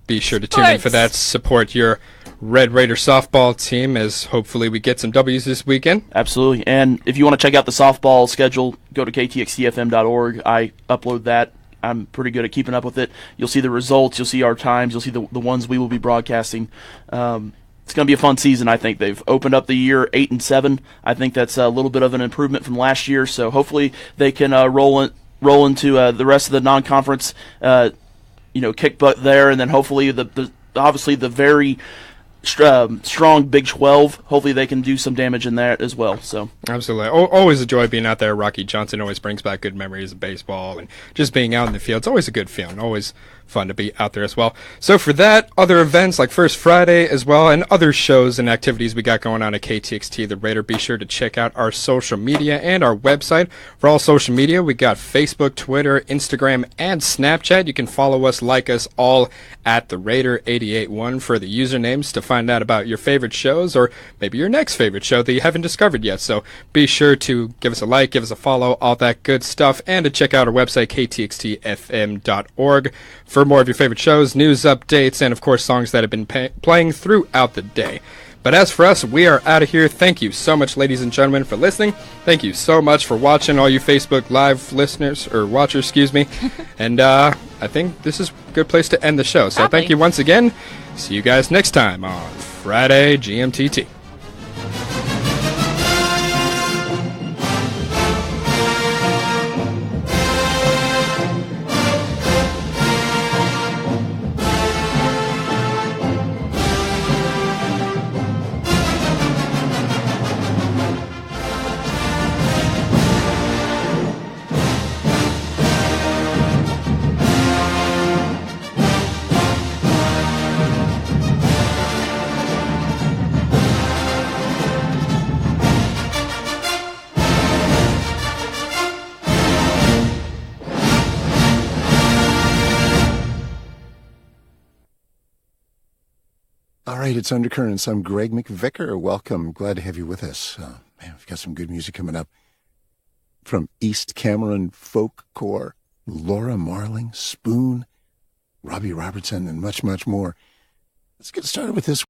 Speaker 4: be sure to tune in for that. Support your Red Raider softball team as hopefully we get some W's this weekend.
Speaker 9: Absolutely. And if you want to check out the softball schedule, go to KTXT-FM.org. I upload that. I'm pretty good at keeping up with it. You'll see the results. You'll see our times. You'll see the ones we will be broadcasting. It's going to be a fun season, I think. They've opened up the year 8-7. I think that's a little bit of an improvement from last year. So hopefully they can roll into the rest of the non-conference kick butt there, and then hopefully obviously the very strong Big 12. Hopefully they can do some damage in that as well. So
Speaker 4: absolutely, always a joy being out there. Rocky Johnson always brings back good memories of baseball and just being out in the field. It's always a good feeling. Always fun to be out there as well. So for that, other events like First Friday as well, and other shows and activities we got going on at KTXT The Raider, be sure to check out our social media and our website. For all social media, we got Facebook, Twitter, Instagram, and Snapchat. You can follow us, like us, all at The Raider 881 for the usernames to find out about your favorite shows, or maybe your next favorite show that you haven't discovered yet. So be sure to give us a like, give us a follow, all that good stuff, and to check out our website, KTXT-FM.org, for more of your favorite shows, news updates, and of course songs that have been playing throughout the day. But as for us, we are out of here. Thank you so much, ladies and gentlemen, for listening. Thank you so much for watching, all you Facebook Live listeners, or watchers, excuse me. And I think this is a good place to end the show. So Thank you once again. See you guys next time on Friday GMTT.
Speaker 11: All right, it's Undercurrents. I'm Greg McVicker. Welcome. Glad to have you with us. Man, we've got some good music coming up from East Cameron Folk Core, Laura Marling, Spoon, Robbie Robertson, and much, much more. Let's get started with this.